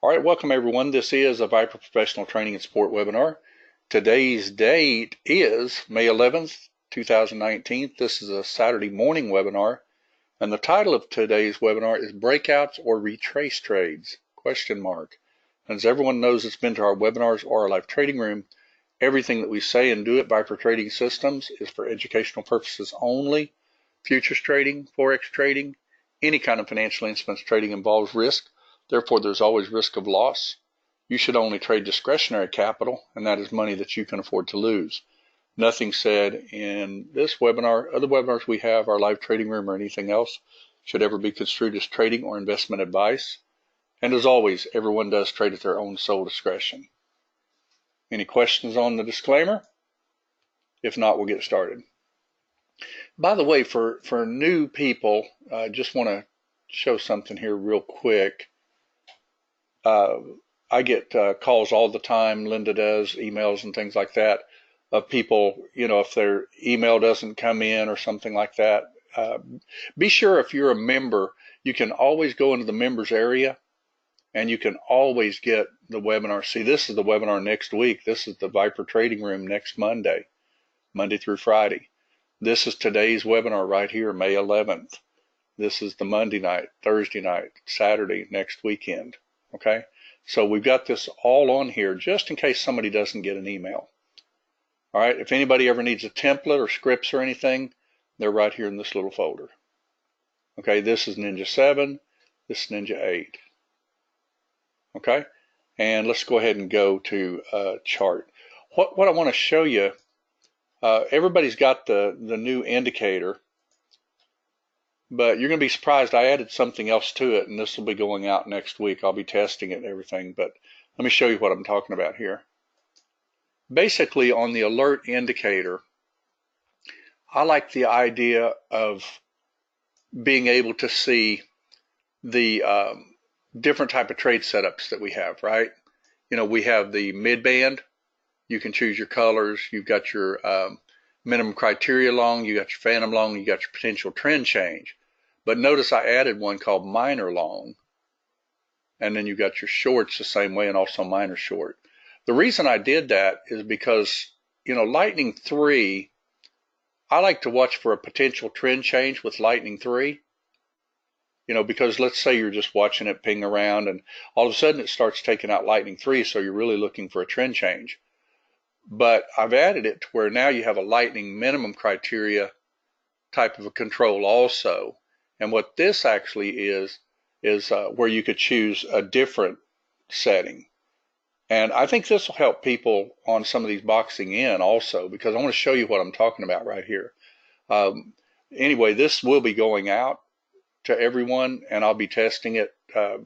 All right, welcome everyone. This is a Viper Professional Training and Support webinar. Today's date is May 11th, 2019. This is a Saturday morning webinar, and the title of today's webinar is Breakouts or Retrace Trades? And as everyone knows that's been to our webinars or our live trading room, everything that we say and do at Viper Trading Systems is for educational purposes only. Futures trading, forex trading, any kind of financial instruments trading involves risk. Therefore, there's always risk of loss. You should only trade discretionary capital, and that is money that you can afford to lose. Nothing said in this webinar, other webinars we have, our live trading room, or anything else should ever be construed as trading or investment advice. And as always, everyone does trade at their own sole discretion. Any questions on the disclaimer? If not, we'll get started. By the way, for new people, I just want to show something here real quick. I get calls all the time, Linda does, emails and things like that, of people, if their email doesn't come in or something like that. Be sure if you're a member, you can always go into the members area and you can always get the webinar. See, this is the webinar next week. This is the Viper Trading Room next Monday through Friday. This is today's webinar right here, May 11th. This is the Monday night, Thursday night, Saturday, next weekend. Okay, so we've got this all on here just in case somebody doesn't get an email. All right, if anybody ever needs a template or scripts or anything, they're right here in this little folder. Okay, this is Ninja 7, this is Ninja 8. Okay, and let's go ahead and go to chart. What I want to show you, everybody's got the new indicator, but you're going to be surprised I added something else to it, and this will be going out next week. I'll be testing it and everything, but let me show you what I'm talking about here. Basically, on the alert indicator, I like the idea of being able to see the different type of trade setups that we have, right? We have the mid-band. You can choose your colors. You've got your minimum criteria long. You got your phantom long. You got your potential trend change. But notice I added one called minor long, and then you got your shorts the same way and also minor short. The reason I did that is because, Lightning 3, I like to watch for a potential trend change with Lightning 3, because let's say you're just watching it ping around and all of a sudden it starts taking out Lightning 3, so you're really looking for a trend change. But I've added it to where now you have a Lightning minimum criteria type of a control also. And what this actually is where you could choose a different setting. And I think this will help people on some of these boxing in also, because I want to show you what I'm talking about right here. Anyway, this will be going out to everyone, and I'll be testing it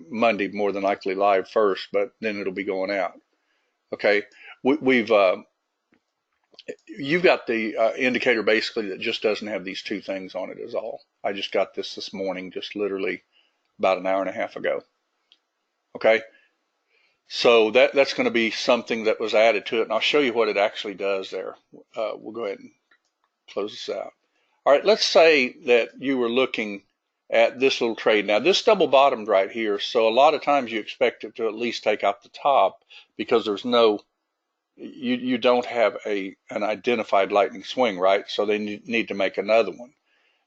Monday, more than likely live first, but then it'll be going out. Okay, you've got the indicator basically that just doesn't have these two things on it is all. I just got this morning, just literally about an hour and a half ago. Okay, so that's going to be something that was added to it, and I'll show you what it actually does there. We'll go ahead and close this out. All right, let's say that you were looking at this little trade. Now, this double bottomed right here, so a lot of times you expect it to at least take out the top because there's no, you don't have an identified lightning swing, right? So they need to make another one.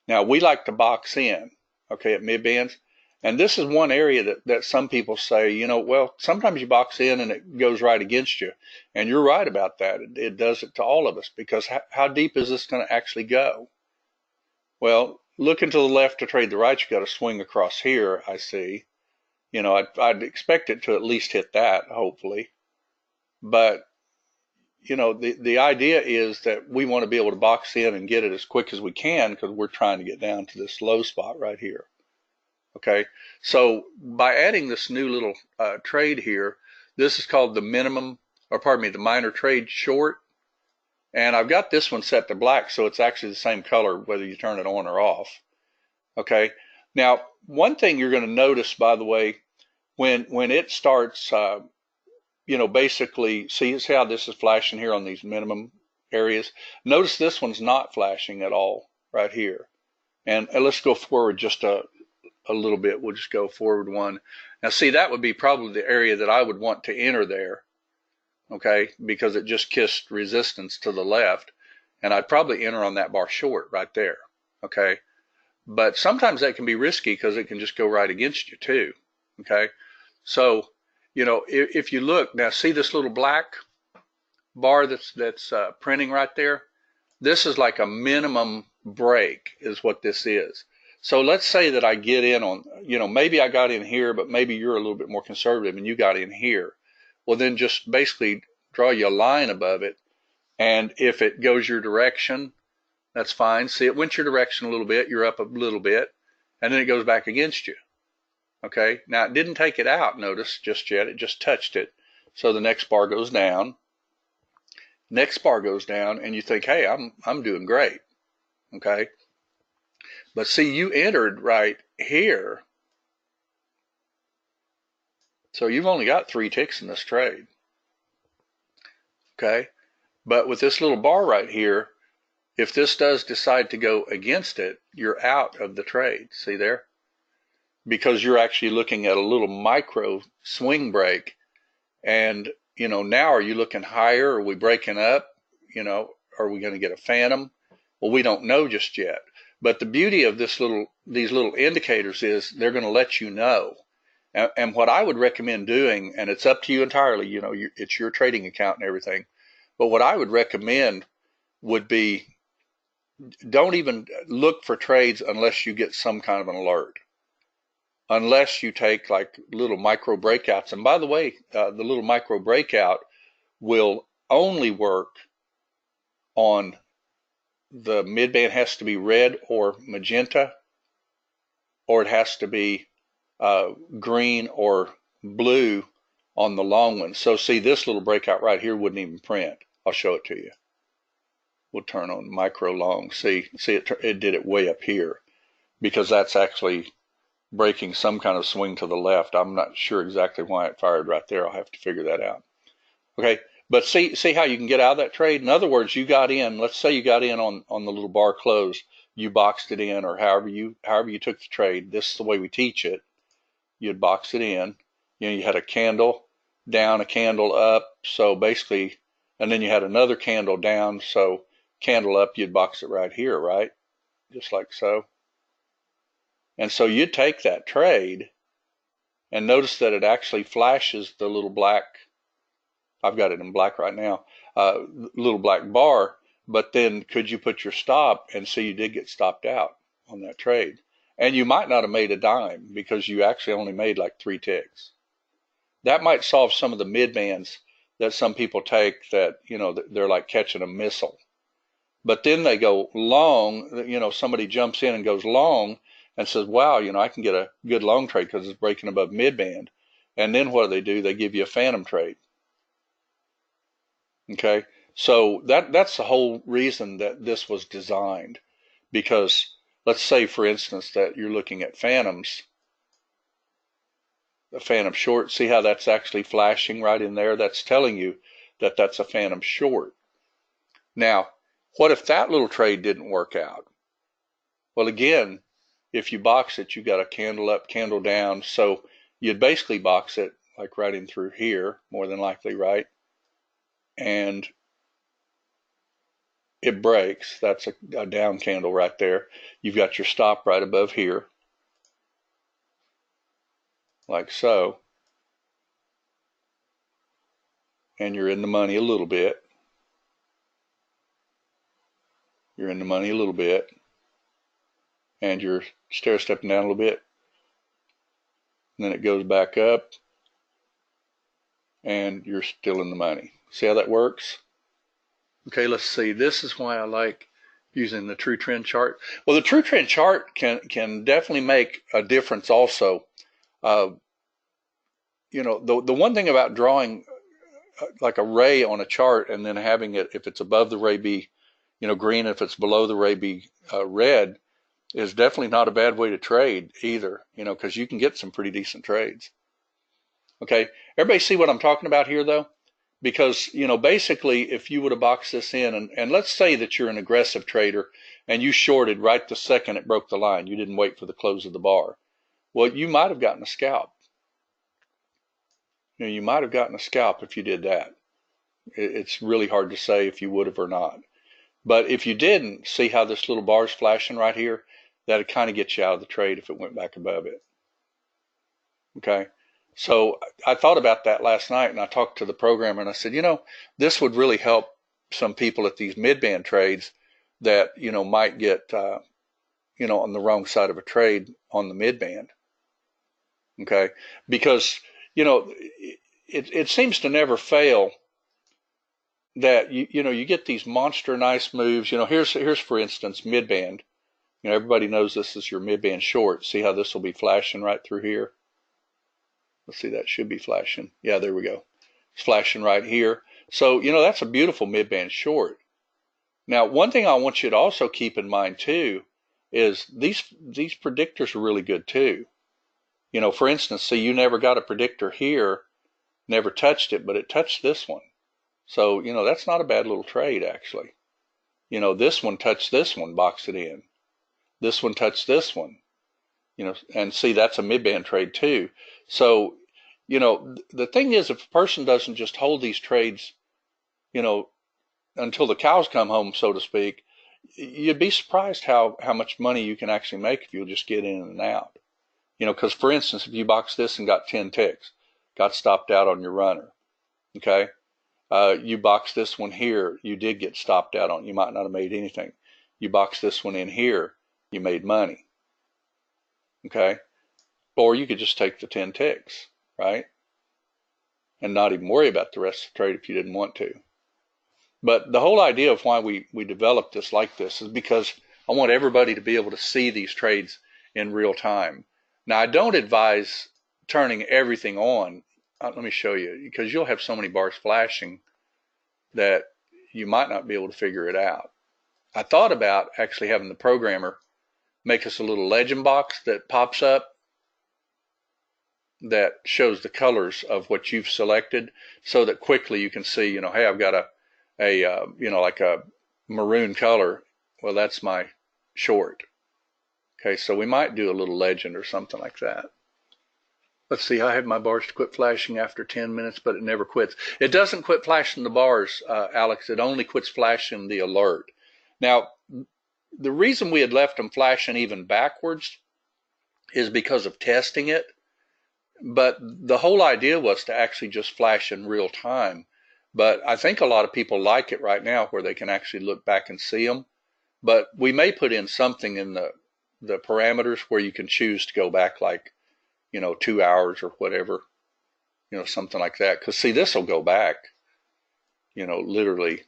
Now, we like to box in, okay, at mid-bands. And this is one area that some people say, well, sometimes you box in and it goes right against you. And you're right about that. It does it to all of us, because how deep is this going to actually go? Well, looking to the left to trade the right, you got to swing across here, I see. I'd expect it to at least hit that, hopefully. But, the idea is that we want to be able to box in and get it as quick as we can, because we're trying to get down to this low spot right here. Okay, so by adding this new little trade here, this is called the the minor trade short. And I've got this one set to black, so it's actually the same color whether you turn it on or off. Okay, now one thing you're going to notice, by the way, when it starts, basically, see how this is flashing here on these minimum areas? Notice this one's not flashing at all right here. And let's go forward just a little bit. We'll just go forward one. Now see, that would be probably the area that I would want to enter there, okay, because it just kissed resistance to the left, and I'd probably enter on that bar short right there, okay. But sometimes that can be risky because it can just go right against you too, okay. So, if you look now, see this little black bar that's printing right there? This is like a minimum break is what this is. So let's say that I get in on, maybe I got in here, but maybe you're a little bit more conservative and you got in here. Well, then just basically draw you a line above it. And if it goes your direction, that's fine. See, it went your direction a little bit. You're up a little bit. And then it goes back against you. Okay. Now, it didn't take it out, notice, just yet. It just touched it. So the next bar goes down. Next bar goes down, and you think, hey, I'm doing great. Okay. But see, you entered right here. So you've only got 3 ticks in this trade. Okay. But with this little bar right here, if this does decide to go against it, you're out of the trade. See there? Because you're actually looking at a little micro swing break. And, now are you looking higher? Are we breaking up? Are we going to get a phantom? Well, we don't know just yet. But the beauty of these little indicators is they're going to let you know. And what I would recommend doing, and it's up to you entirely, it's your trading account and everything. But what I would recommend would be, don't even look for trades unless you get some kind of an alert. Unless you take like little micro breakouts. And by the way, the little micro breakout will only work on the midband has to be red or magenta, or it has to be green or blue on the long one. So see, this little breakout right here wouldn't even print. I'll show it to you. We'll turn on micro long. See it did it way up here because that's actually breaking some kind of swing to the left. I'm not sure exactly why it fired right there. I'll have to figure that out. Okay, but see how you can get out of that trade? In other words, you got in, let's say you got in on the little bar close, you boxed it in, or however you took the trade. This is the way we teach it. You'd box it in. You had a candle down, a candle up, so basically, and then you had another candle down, so candle up, you'd box it right here, right? Just like so. And so you'd take that trade and notice that it actually flashes the little black, I've got it in black right now, little black bar, but then could you put your stop and see you did get stopped out on that trade. And you might not have made a dime because you actually only made like 3 ticks. That might solve some of the midbands that some people take that, they're like catching a missile. But then they go long, somebody jumps in and goes long and says, wow, I can get a good long trade because it's breaking above midband. And then what do? They give you a phantom trade. Okay, so that's the whole reason that this was designed. Because let's say, for instance, that you're looking at phantoms, a phantom short. See how that's actually flashing right in there? That's telling you that that's a phantom short. Now, what if that little trade didn't work out? Well, again, if you box it, you got a candle up, candle down. So you'd basically box it like right in through here, more than likely, right? And it breaks. That's a down candle right there. You've got your stop right above here, like so. And you're in the money a little bit. You're in the money a little bit. And you're stair-stepping down a little bit. And then it goes back up. And you're still in the money. See how that works? Okay, let's see. This is why I like using the true trend chart. Well, the true trend chart can definitely make a difference also. The one thing about drawing like a ray on a chart and then having it, if it's above the ray, be green, if it's below the ray, be red, is definitely not a bad way to trade either, because you can get some pretty decent trades. Okay, everybody see what I'm talking about here though? Because, basically if you would have boxed this in and let's say that you're an aggressive trader and you shorted right the second it broke the line, you didn't wait for the close of the bar. Well, you might have gotten a scalp. You might have gotten a scalp if you did that. It's really hard to say if you would have or not. But if you didn't, see how this little bar is flashing right here? That'd kind of get you out of the trade if it went back above it. Okay. So I thought about that last night and I talked to the programmer and I said, this would really help some people at these mid-band trades that, might get, on the wrong side of a trade on the mid-band. Okay. Because, it seems to never fail that you get these monster nice moves. Here's for instance mid-band. Everybody knows this is your mid-band short. See how this will be flashing right through here? Let's see, that should be flashing. Yeah, there we go. It's flashing right here. So, that's a beautiful mid-band short. Now, one thing I want you to also keep in mind too is these predictors are really good too. For instance, see, you never got a predictor here, never touched it, but it touched this one. So, that's not a bad little trade actually. This one touched this one, boxed it in. This one touched this one. And see, that's a mid-band trade too. So, the thing is, if a person doesn't just hold these trades, until the cows come home, so to speak, you'd be surprised how much money you can actually make if you'll just get in and out. Because for instance, if you box this and got 10 ticks, got stopped out on your runner, okay? You box this one here, you did get stopped out on, you might not have made anything. You box this one in here, you made money, okay? Or you could just take the 10 ticks, right? And not even worry about the rest of the trade if you didn't want to. But the whole idea of why we developed this like this is because I want everybody to be able to see these trades in real time. Now, I don't advise turning everything on. Let me show you, because you'll have so many bars flashing that you might not be able to figure it out. I thought about actually having the programmer make us a little legend box that pops up that shows the colors of what you've selected so that quickly you can see, hey, I've got like a maroon color. Well, that's my short. Okay, so we might do a little legend or something like that. Let's see, I have my bars to quit flashing after 10 minutes, but it never quits. It doesn't quit flashing the bars, Alex. It only quits flashing the alert. Now, the reason we had left them flashing even backwards is because of testing it. But the whole idea was to actually just flash in real time. But I think a lot of people like it right now where they can actually look back and see them. But we may put in something in the parameters where you can choose to go back like, 2 hours or whatever, something like that. Because see, this will go back, literally,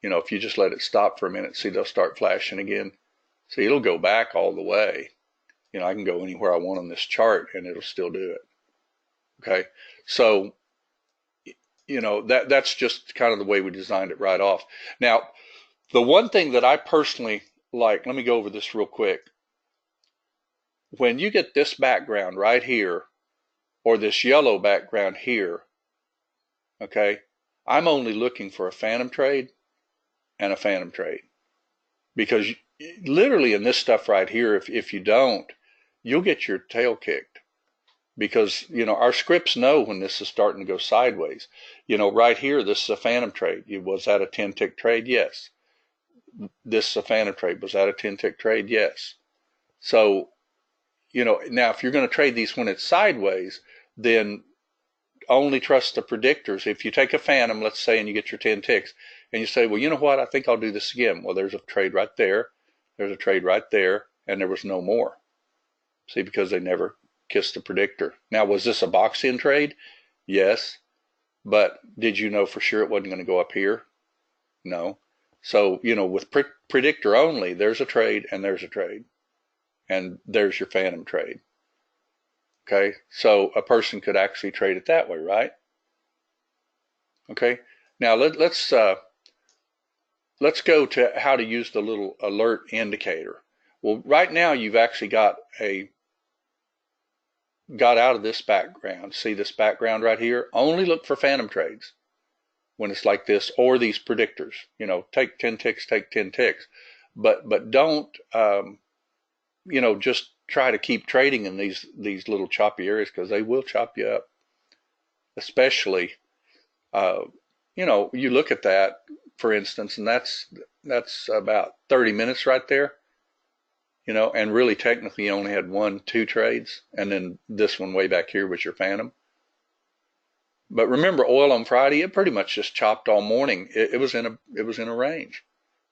if you just let it stop for a minute, see, they'll start flashing again. See, it'll go back all the way. I can go anywhere I want on this chart and it'll still do it. Okay. So, that's just kind of the way we designed it right off. Now, the one thing that I personally like, let me go over this real quick. When you get this background right here, or this yellow background here, okay, I'm only looking for a phantom trade and a phantom trade. Because literally in this stuff right here, if you don't, you'll get your tail kicked. Because, our scripts know when this is starting to go sideways. Right here, this is a phantom trade. Was that a 10-tick trade? Yes. This is a phantom trade. Was that a 10-tick trade? Yes. So, now if you're going to trade these when it's sideways, then only trust the predictors. If you take a phantom, let's say, and you get your 10 ticks, and you say, well, you know what, I think I'll do this again. Well, there's a trade right there. There's a trade right there, and there was no more. See, because they never kissed the predictor. Now, was this a box-in trade? Yes. But did you know for sure it wasn't going to go up here? No. So, with predictor only, there's a trade and there's a trade. And there's your phantom trade. Okay, so a person could actually trade it that way, right? Okay, now let's go to how to use the little alert indicator. Well, right now you've actually got out of this background. See this background right here? Only look for phantom trades when it's like this, or these predictors. Take 10 ticks, take 10 ticks, but don't just try to keep trading in these little choppy areas, because they will chop you up. especially, uh, you look at that, for instance, and that's about 30 minutes right there, and really technically you only had 2 trades, and then this one way back here was your phantom. But remember, oil on Friday, it pretty much just chopped all morning. It was in a range,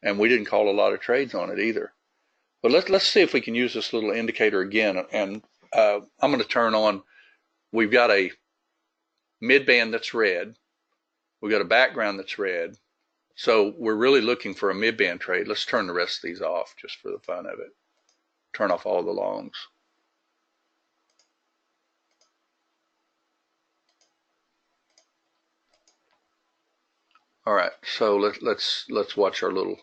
and we didn't call a lot of trades on it either. But let's see if we can use this little indicator again, and I'm going to turn on. We've got a mid-band that's red. We've got a background that's red. So we're really looking for a mid-band trade. Let's turn the rest of these off just for the fun of it. Turn off all the longs. All right, so let's watch our little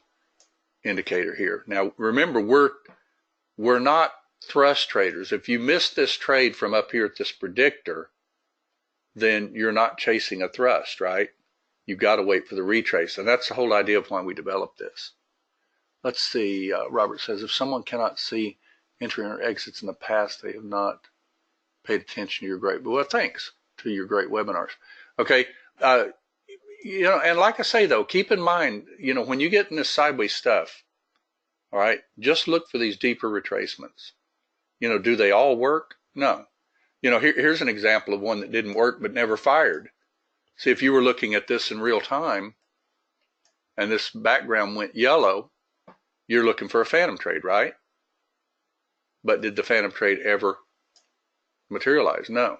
indicator here. Now remember, we're not thrust traders. If you miss this trade from up here at this predictor, then you're not chasing a thrust, right? You've got to wait for the retrace, and that's the whole idea of why we developed this. Let's see, Robert says, if someone cannot see entry or exits in the past, they have not paid attention to your great, well, thanks to your great webinars. Okay, and like I say, though, keep in mind, when you get in this sideways stuff, all right, just look for these deeper retracements. Do they all work? No. Here's an example of one that didn't work but never fired. See, if you were looking at this in real time and this background went yellow, you're looking for a phantom trade, right? But did the phantom trade ever materialize? No.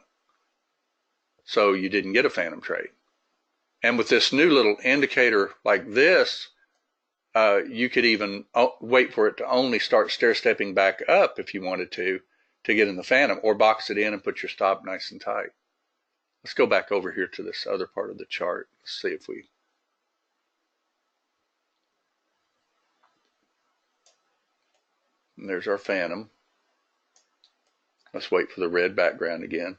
So you didn't get a phantom trade. And with this new little indicator like this, you could even wait for it to only start stair-stepping back up if you wanted to get in the phantom, or box it in and put your stop nice and tight. Let's go back over here to this other part of the chart. Let's see if we... And there's our phantom. Let's wait for the red background again.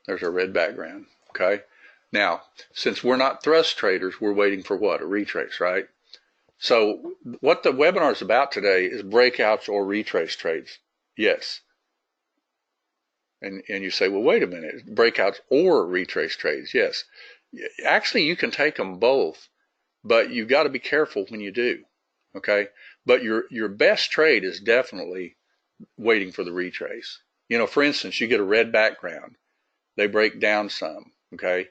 There's our red background, okay? Now, since we're not thrust traders, we're waiting for what? A retrace, right? So what the webinar is about today is breakouts or retrace trades. Yes. And you say, well, wait a minute, breakouts or retrace trades. Yes. Actually, you can take them both, but you've got to be careful when you do, okay? But your best trade is definitely waiting for the retrace. For instance, you get a red background. They break down some, okay?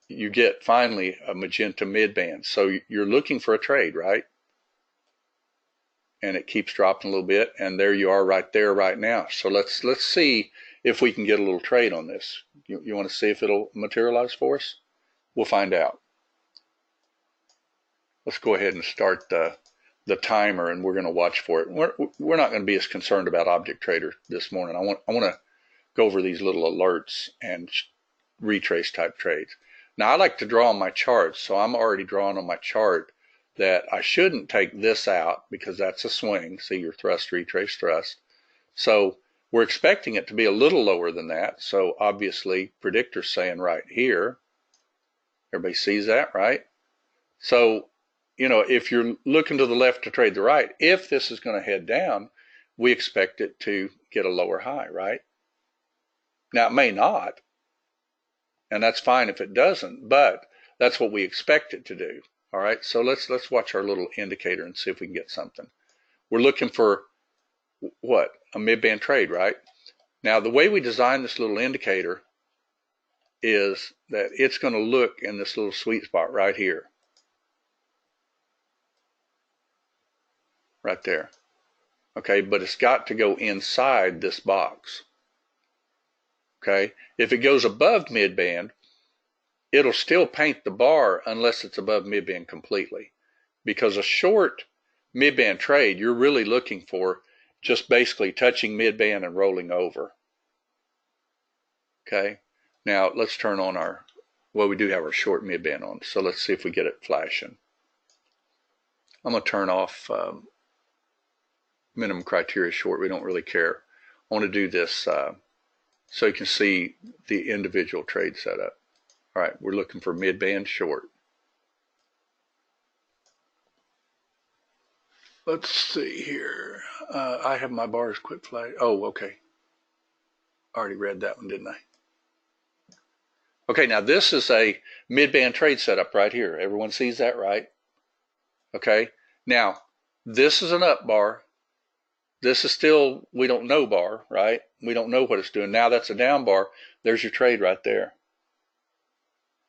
You get finally a magenta midband. So you're looking for a trade, right? And it keeps dropping a little bit, and there you are right there right now. So let's see if we can get a little trade on this. You want to see if it'll materialize for us? We'll find out. Let's go ahead and start the timer, and we're going to watch for it. We're not going to be as concerned about Object Trader this morning. I want to go over these little alerts and retrace type trades. Now I like to draw on my charts, so I'm already drawing on my chart that I shouldn't take this out because that's a swing. See your thrust, retrace, thrust. So we're expecting it to be a little lower than that. So obviously predictor's saying right here, everybody sees that, right? So, if you're looking to the left to trade the right, if this is going to head down, we expect it to get a lower high, right? Now it may not, and that's fine if it doesn't, but that's what we expect it to do. All right, so let's watch our little indicator and see if we can get something. We're looking for what? A mid-band trade, right? Now the way we design this little indicator is that it's going to look in this little sweet spot right here. Right there. Okay, but it's got to go inside this box. Okay, if it goes above midband, it'll still paint the bar unless it's above midband completely. Because a short midband trade, you're really looking for just basically touching midband and rolling over. Okay, now let's turn on our, well, we do have our short midband on, so let's see if we get it flashing. I'm going to turn off minimum criteria short. We don't really care. I want to do this so you can see the individual trade setup. All right, we're looking for mid-band short. Let's see here. I have my bars quit flag. Oh, okay. Already read that one, didn't I? Okay, now this is a mid-band trade setup right here. Everyone sees that, right? Okay, now this is an up bar. This is still, we don't know bar, right? We don't know what it's doing. Now that's a down bar. There's your trade right there.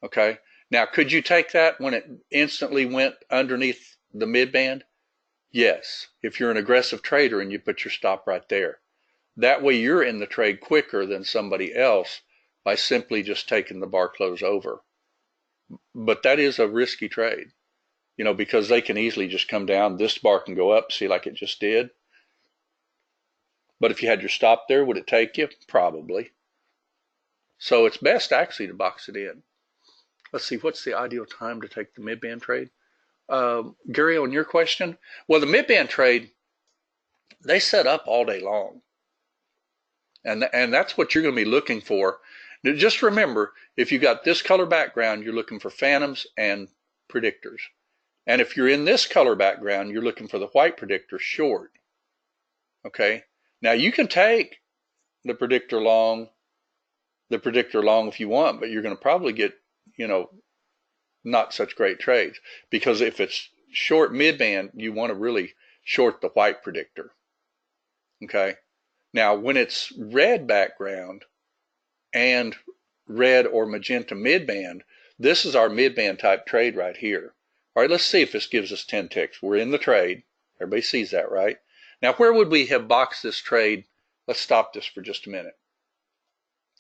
Okay, now could you take that when it instantly went underneath the mid-band? Yes, if you're an aggressive trader and you put your stop right there. That way you're in the trade quicker than somebody else by simply just taking the bar close over. But that is a risky trade, because they can easily just come down. This bar can go up, see, like it just did. But if you had your stop there, would it take you? Probably. So it's best actually to box it in. Let's see, what's the ideal time to take the mid-band trade? Gary, on your question, well, the mid-band trade, they set up all day long. And that's what you're going to be looking for. Now, just remember, if you got this color background, you're looking for phantoms and predictors. And if you're in this color background, you're looking for the white predictor short. Okay? Now you can take the predictor long if you want, but you're going to probably get, not such great trades. Because if it's short mid-band, you want to really short the white predictor. Okay? Now, when it's red background and red or magenta midband, this is our midband type trade right here. All right, let's see if this gives us 10 ticks. We're in the trade. Everybody sees that, right? Now, where would we have boxed this trade? Let's stop this for just a minute.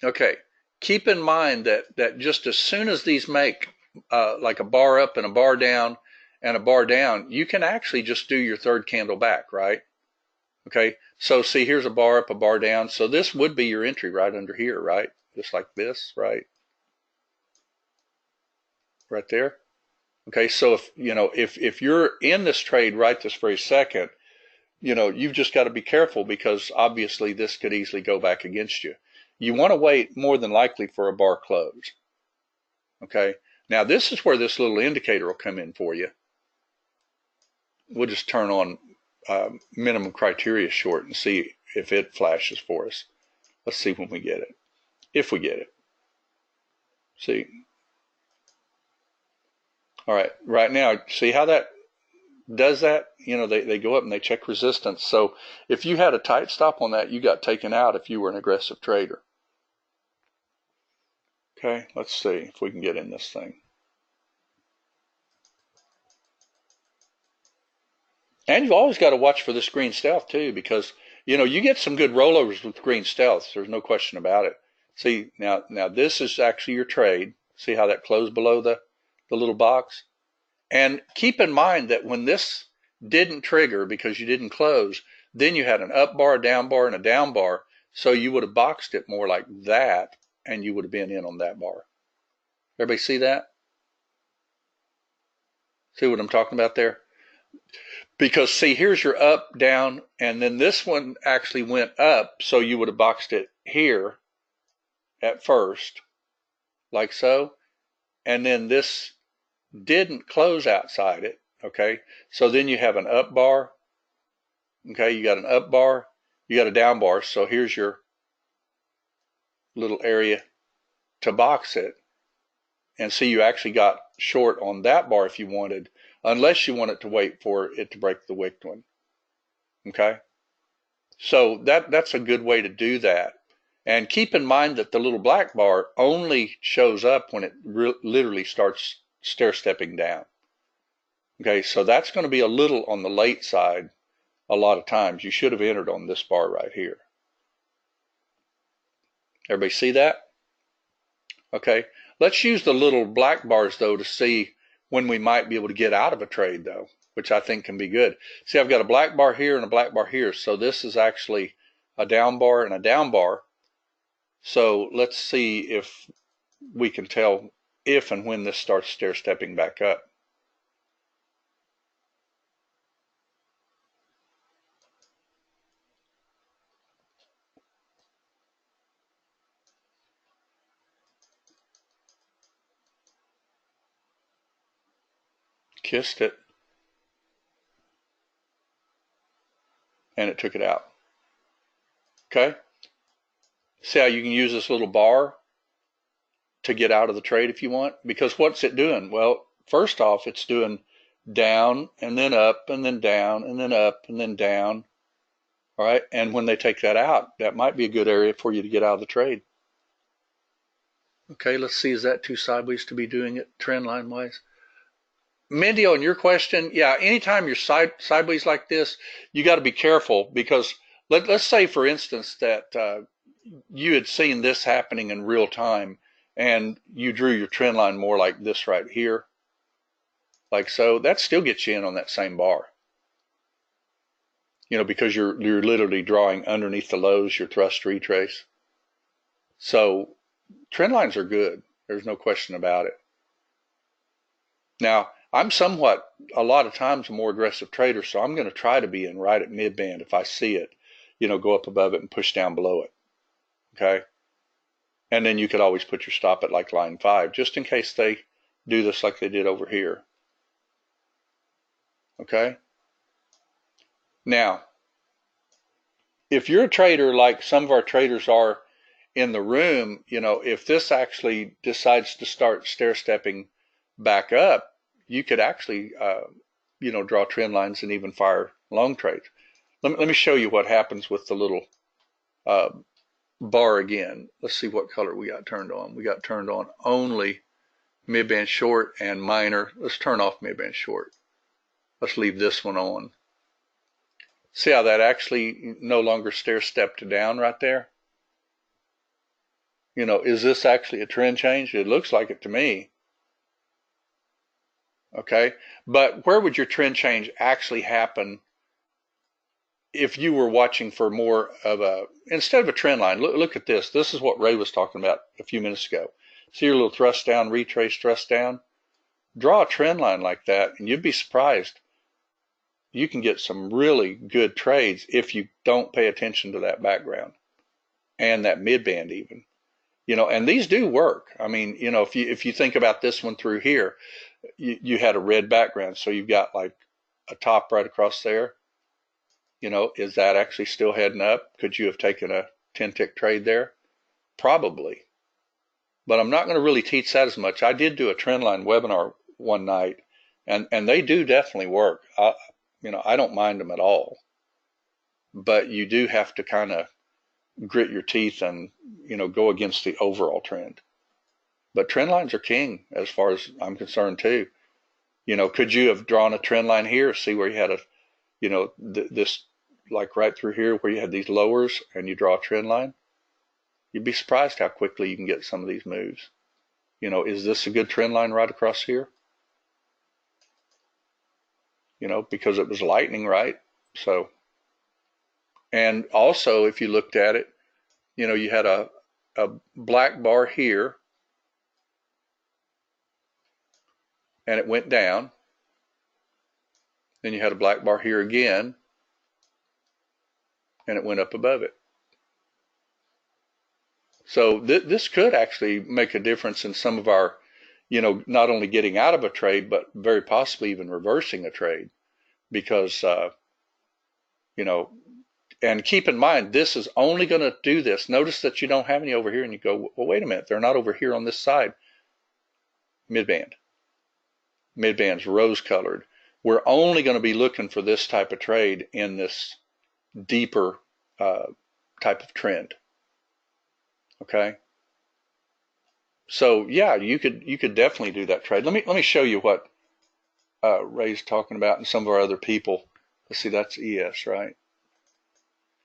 Okay, keep in mind that just as soon as these make like a bar up and a bar down and a bar down, you can actually just do your third candle back, right? Okay, so see, here's a bar up, a bar down. So this would be your entry right under here, right? Just like this, right? Right there. Okay, so if you're in this trade right this very second, you've just got to be careful because obviously this could easily go back against you. You want to wait more than likely for a bar close. Okay, now this is where this little indicator will come in for you. We'll just turn on minimum criteria short and see if it flashes for us. Let's see when we get it. If we get it. See. All right, right now, see how that does that? They go up and they check resistance. So if you had a tight stop on that, you got taken out if you were an aggressive trader. Okay, let's see if we can get in this thing. And you've always got to watch for this green stealth too, because you get some good rollovers with green stealths. There's no question about it. See, now this is actually your trade. See how that closed below the little box? And keep in mind that when this didn't trigger because you didn't close, then you had an up bar, a down bar, and a down bar. So you would have boxed it more like that, and you would have been in on that bar. Everybody see that? See what I'm talking about there? Because see, here's your up, down, and then this one actually went up, so you would have boxed it here at first, like so. And then this didn't close outside it, okay? So then you have an up bar, okay? You got an up bar, you got a down bar, so here's your little area to box it. And see, you actually got short on that bar if you wanted, unless you wanted to wait for it to break the wick one. Okay? So that's a good way to do that. And keep in mind that the little black bar only shows up when it literally starts stair-stepping down. Okay, so that's going to be a little on the late side a lot of times. You should have entered on this bar right here. Everybody see that? Okay, let's use the little black bars though to see when we might be able to get out of a trade though, which I think can be good. See, I've got a black bar here and a black bar here, so this is actually a down bar and a down bar. So let's see if we can tell if and when this starts stair-stepping back up. Kissed it. and it took it out. Okay? See how you can use this little bar to get out of the trade if you want? Because what's it doing? Well, first off, it's doing down and then up and then down and then up and then down. All right? And when they take that out, that might be a good area for you to get out of the trade. Okay, let's see. Is that too sideways to be doing it trend line wise? Mindy, on your question, yeah, anytime you're sideways like this, you got to be careful because let's say, for instance, that you had seen this happening in real time and you drew your trend line more like this right here, like so. That still gets you in on that same bar, because you're literally drawing underneath the lows, your thrust retrace. So trend lines are good. There's no question about it. Now, I'm somewhat, a lot of times, a more aggressive trader, so I'm going to try to be in right at mid-band if I see it, go up above it and push down below it, okay? And then you could always put your stop at like line 5, just in case they do this like they did over here, okay? Now, if you're a trader like some of our traders are in the room, if this actually decides to start stair-stepping back up, you could actually, draw trend lines and even fire long trades. Let me show you what happens with the little bar again. Let's see what color we got turned on. We got turned on only mid-band short and minor. Let's turn off mid-band short. Let's leave this one on. See how that actually no longer stair-stepped down right there? Is this actually a trend change? It looks like it to me. Okay, but where would your trend change actually happen if you were watching for more of instead of a trend line? Look at this. This is what Ray was talking about a few minutes ago. See your little thrust down, retrace, thrust down? Draw a trend line like that, and you'd be surprised. You can get some really good trades if you don't pay attention to that background and that mid-band even. And these do work. I mean, if you think about this one through here, you had a red background, so you've got like a top right across there. Is that actually still heading up? Could you have taken a 10-tick trade there? Probably. But I'm not going to really teach that as much. I did do a trendline webinar one night, and they do definitely work. I don't mind them at all. But you do have to kind of grit your teeth and, go against the overall trend. But trend lines are king as far as I'm concerned too. Could you have drawn a trend line here, see where you had this like right through here where you had these lowers and you draw a trend line? You'd be surprised how quickly you can get some of these moves. Is this a good trend line right across here? Because it was lightning, right? So, and also if you looked at it, you had a black bar here and it went down. Then you had a black bar here again and it went up above it. So this could actually make a difference in some of our, not only getting out of a trade, but very possibly even reversing a trade. Because, and keep in mind, this is only going to do this. Notice that you don't have any over here, and you go, well, wait a minute, they're not over here on this side. Mid-band. Mid-band's rose-colored. We're only going to be looking for this type of trade in this deeper type of trend. Okay? So, yeah, you could definitely do that trade. Let me show you what Ray's talking about and some of our other people. Let's see, that's ES, right?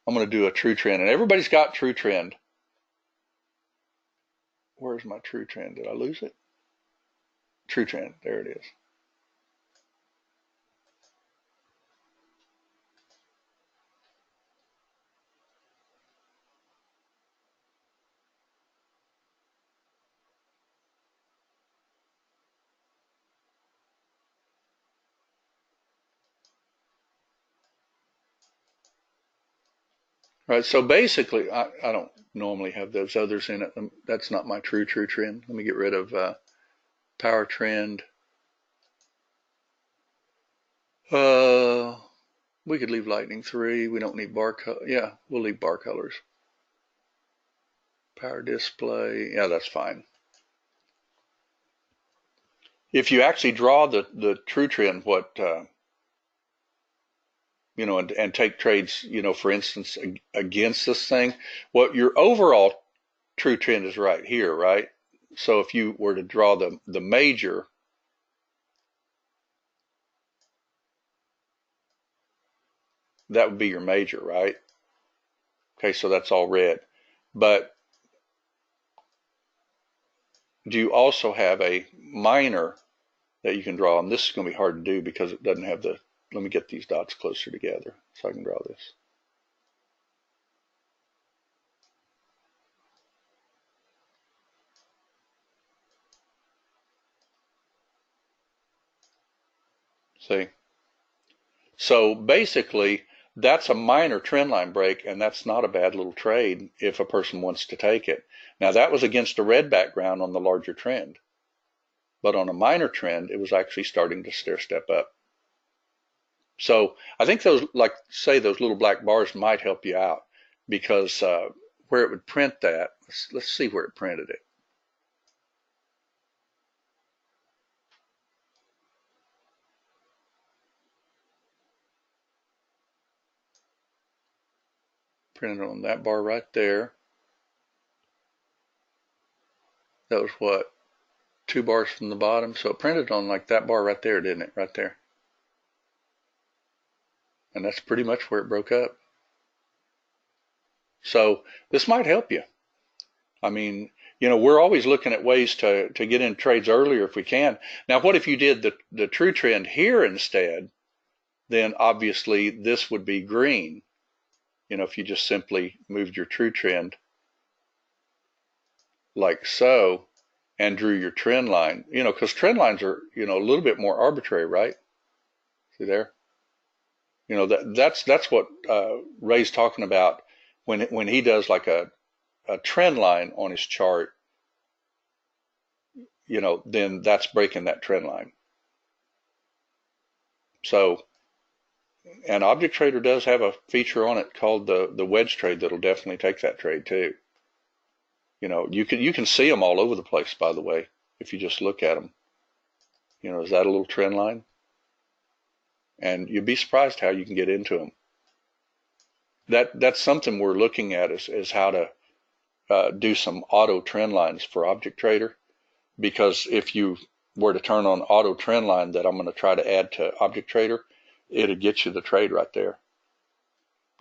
I'm going to do a true trend, and everybody's got true trend. Where's my true trend? Did I lose it? True trend, there it is. Right, so basically, I don't normally have those others in it. That's not my true trend. Let me get rid of power trend. We could leave lightning 3. We don't need bar color. Yeah, we'll leave bar colors. Power display. Yeah, that's fine. If you actually draw the true trend, what, you know, and take trades, you know, for instance, against this thing, what your overall true trend is right here, right? So if you were to draw the major, that would be your major, right? Okay, so that's all red. But do you also have a minor that you can draw? And this is going to be hard to do because it doesn't have the, let me get these dots closer together so I can draw this. See? So basically, that's a minor trend line break, and that's not a bad little trade if a person wants to take it. Now, that was against a red background on the larger trend. But on a minor trend, it was actually starting to stair step up. So I think those, like say, those little black bars might help you out because where it would print that, let's see where it printed it. Printed on that bar right there. That was what, 2 bars from the bottom. So it printed on like that bar right there, didn't it? Right there. And that's pretty much where it broke up. So this might help you. I mean, you know, we're always looking at ways to get in trades earlier if we can. Now, what if you did the true trend here instead? Then obviously this would be green. You know, if you just simply moved your true trend like so and drew your trend line, you know, because trend lines are, you know, a little bit more arbitrary, right? See there? You know, that's what Ray's talking about when he does like a trend line on his chart, you know, then that's breaking that trend line. So, and Object Trader does have a feature on it called the wedge trade that'll definitely take that trade too. You know, you can see them all over the place, by the way, if you just look at them. You know, is that a little trend line? And you'd be surprised how you can get into them. That's something we're looking at is how to do some auto trend lines for Object Trader, because if you were to turn on auto trend line that I'm going to try to add to Object Trader, it'd get you the trade right there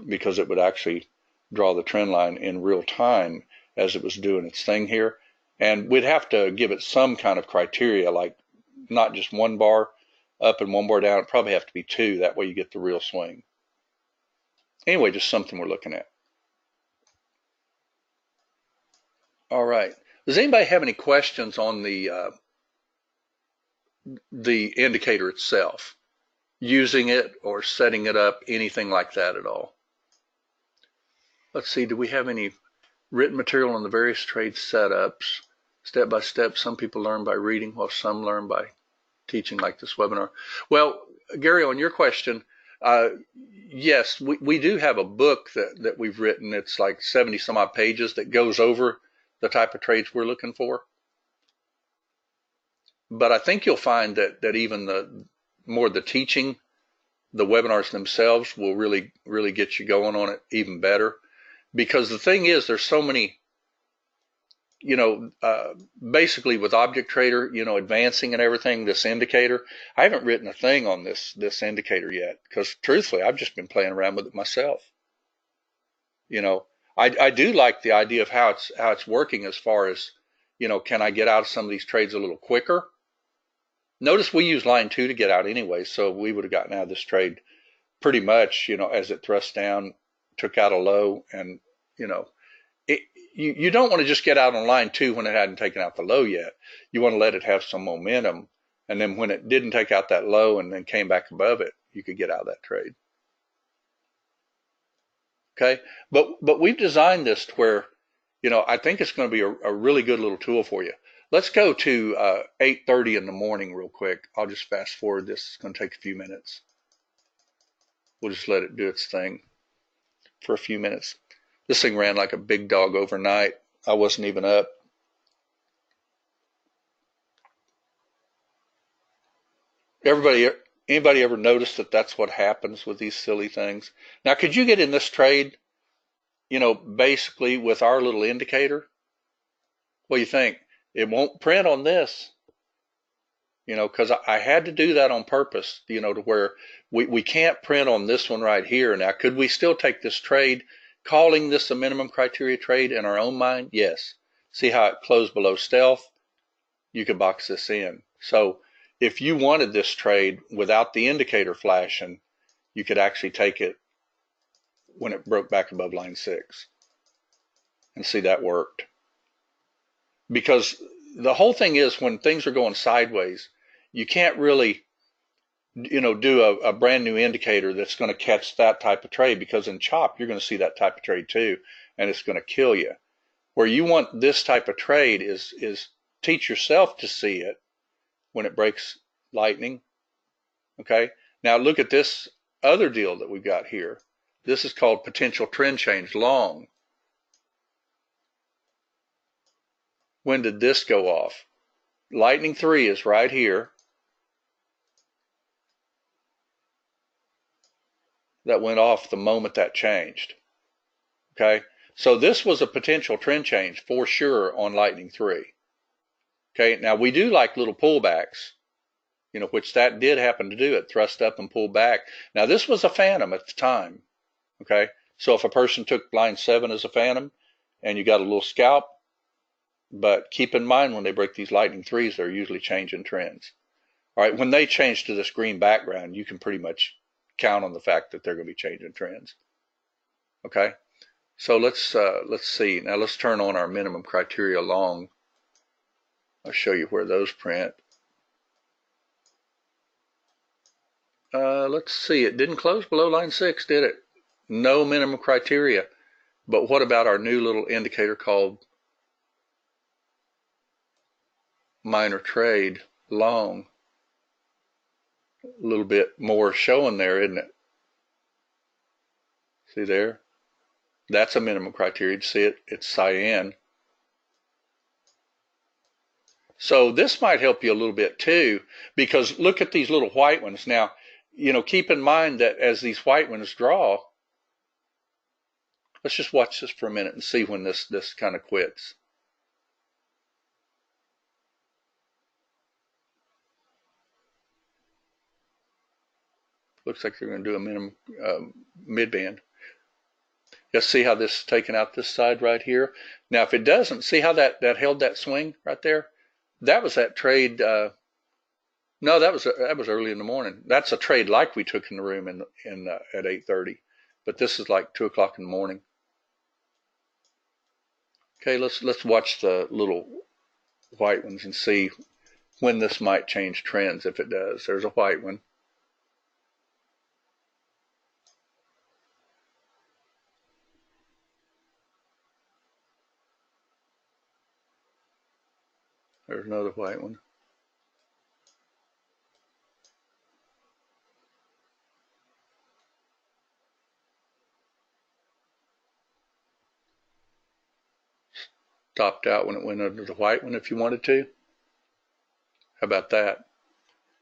because it would actually draw the trend line in real time as it was doing its thing here. And we'd have to give it some kind of criteria, like not just 1 bar up and 1 bar down. It'd probably have to be 2. That way you get the real swing. Anyway, just something we're looking at. All right. Does anybody have any questions on the indicator itself? Using it or setting it up, anything like that at all? Let's see, do we have any written material on the various trade setups? Step by step, some people learn by reading while some learn by teaching, like this webinar. Well, Gary, on your question, yes, we do have a book that we've written. It's like 70 some odd pages that goes over the type of trades we're looking for. But I think you'll find that even the more the teaching, the webinars themselves will really get you going on it even better. Because the thing is, there's so many, you know, basically with Object Trader, you know, advancing and everything, this indicator, I haven't written a thing on this indicator yet because truthfully, I've just been playing around with it myself. You know, I do like the idea of how it's working as far as, you know, can I get out of some of these trades a little quicker? Notice we use line 2 to get out anyway, so we would have gotten out of this trade pretty much, you know, as it thrust down, took out a low, and, you know, you don't want to just get out on line 2 when it hadn't taken out the low yet. You want to let it have some momentum, and then when it didn't take out that low and then came back above it, you could get out of that trade. Okay, but we've designed this to where, you know, I think it's going to be a really good little tool for you. Let's go to 8:30 in the morning real quick. I'll just fast forward this. It's going to take a few minutes. We'll just let it do its thing for a few minutes. This thing ran like a big dog overnight. I wasn't even up. Anybody ever notice that that's what happens with these silly things? Now, could you get in this trade, basically with our little indicator? What do you think? It won't print on this, because I had to do that on purpose, to where we can't print on this one right here. Now, could we still take this trade, calling this a minimum criteria trade in our own mind? Yes. See how it closed below stealth? You could box this in. So if you wanted this trade without the indicator flashing, you could actually take it when it broke back above line 6. And see, that worked. Because the whole thing is, when things are going sideways, you can't really, do a brand new indicator that's going to catch that type of trade, because in chop, you're going to see that type of trade too, and it's going to kill you. Where you want this type of trade is teach yourself to see it when it breaks lightning. Okay, now look at this other deal that we've got here. This is called potential trend change long. When did this go off? Lightning 3 is right here. That went off the moment that changed. Okay, so this was a potential trend change for sure on lightning 3. Okay, now we do like little pullbacks, which that did happen to do. It thrust up and pulled back. Now this was a phantom at the time. Okay, so if a person took line 7 as a phantom and you got a little scalp, but keep in mind, when they break these lightning 3s, they're usually changing trends. All right, when they change to this green background, you can pretty much count on the fact that they're going to be changing trends. Okay, so let's see. Now let's turn on our minimum criteria long. I'll show you where those print. Let's see. It didn't close below line 6, did it? No minimum criteria. But what about our new little indicator called minor trade long? A little bit more showing there, isn't it? See there? That's a minimum criteria. See it? It's cyan. So this might help you a little bit too, because look at these little white ones. Now, keep in mind that as these white ones draw, let's just watch this for a minute and see when this kind of quits. Looks like they're going to do a minimum mid-band. Let's see how this is taking out this side right here. Now, if it doesn't, see how that held that swing right there? That was that trade. No, that was early in the morning. That's a trade like we took in the room at 8:30, but this is like 2 o'clock in the morning. Okay, let's watch the little white ones and see when this might change trends. If it does, there's a white one. There's another white one. Stopped out when it went under the white one if you wanted to. How about that?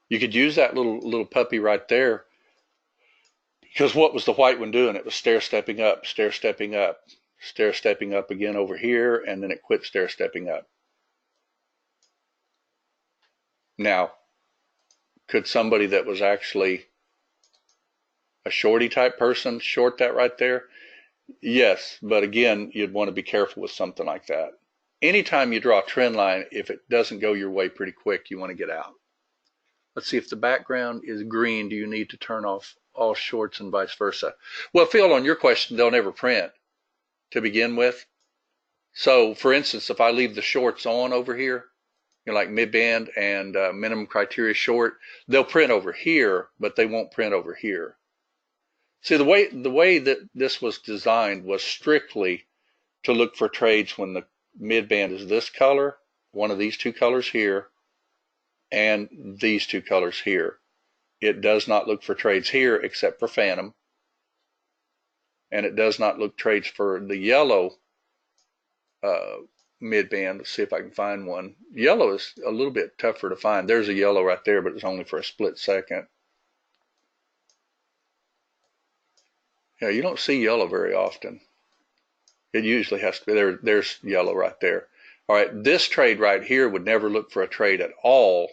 You could use that little puppy right there, because what was the white one doing? It was stair-stepping up, stair-stepping up, stair-stepping up again over here, and then it quit stair-stepping up. Now, could somebody that was actually a shorty type person short that right there? Yes, but again, you'd want to be careful with something like that. Anytime you draw a trend line, if it doesn't go your way pretty quick, you want to get out. Let's see, if the background is green, do you need to turn off all shorts and vice versa? Well, Phil, on your question, they'll never print to begin with. So, for instance, if I leave the shorts on over here, like mid-band and minimum criteria short, they'll print over here, but they won't print over here. See, the way that this was designed was strictly to look for trades when the mid-band is this color, one of these two colors here, and these two colors here. It does not look for trades here except for phantom. and it does not look trades for the yellow mid-band. Let's see if I can find one. Yellow is a little bit tougher to find. There's a yellow right there, but it's only for a split second. Yeah, you don't see yellow very often. It usually has to be there. There's yellow right there. All right, this trade right here would never look for a trade at all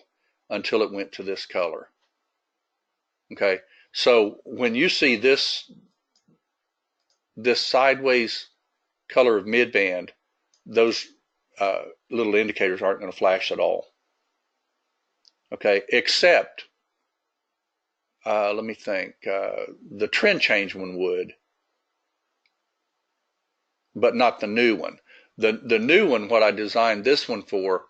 until it went to this color. Okay, so when you see this sideways color of mid-band, those little indicators aren't going to flash at all. Okay, except, let me think, the trend change one would, but not the new one. The new one, what I designed this one for,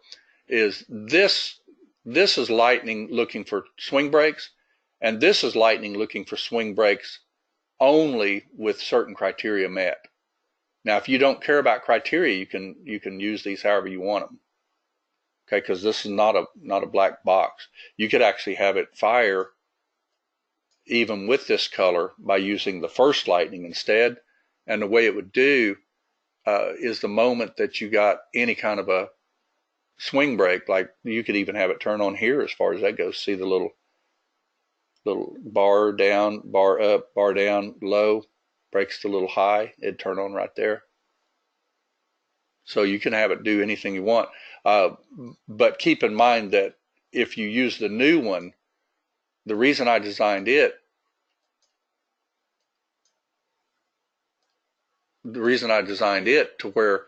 is this is lightning looking for swing breaks, and this is lightning looking for swing breaks only with certain criteria met. Now, if you don't care about criteria, you can use these however you want them. Okay, because this is not a black box. You could actually have it fire even with this color by using the first lightning instead. And the way it would do is the moment that you got any kind of a swing break, like you could even have it turn on here as far as that goes. See the little bar down, bar up, bar down, low, breaks the little high, it'd turn on right there. So you can have it do anything you want. But keep in mind that if you use the new one, the reason I designed it to where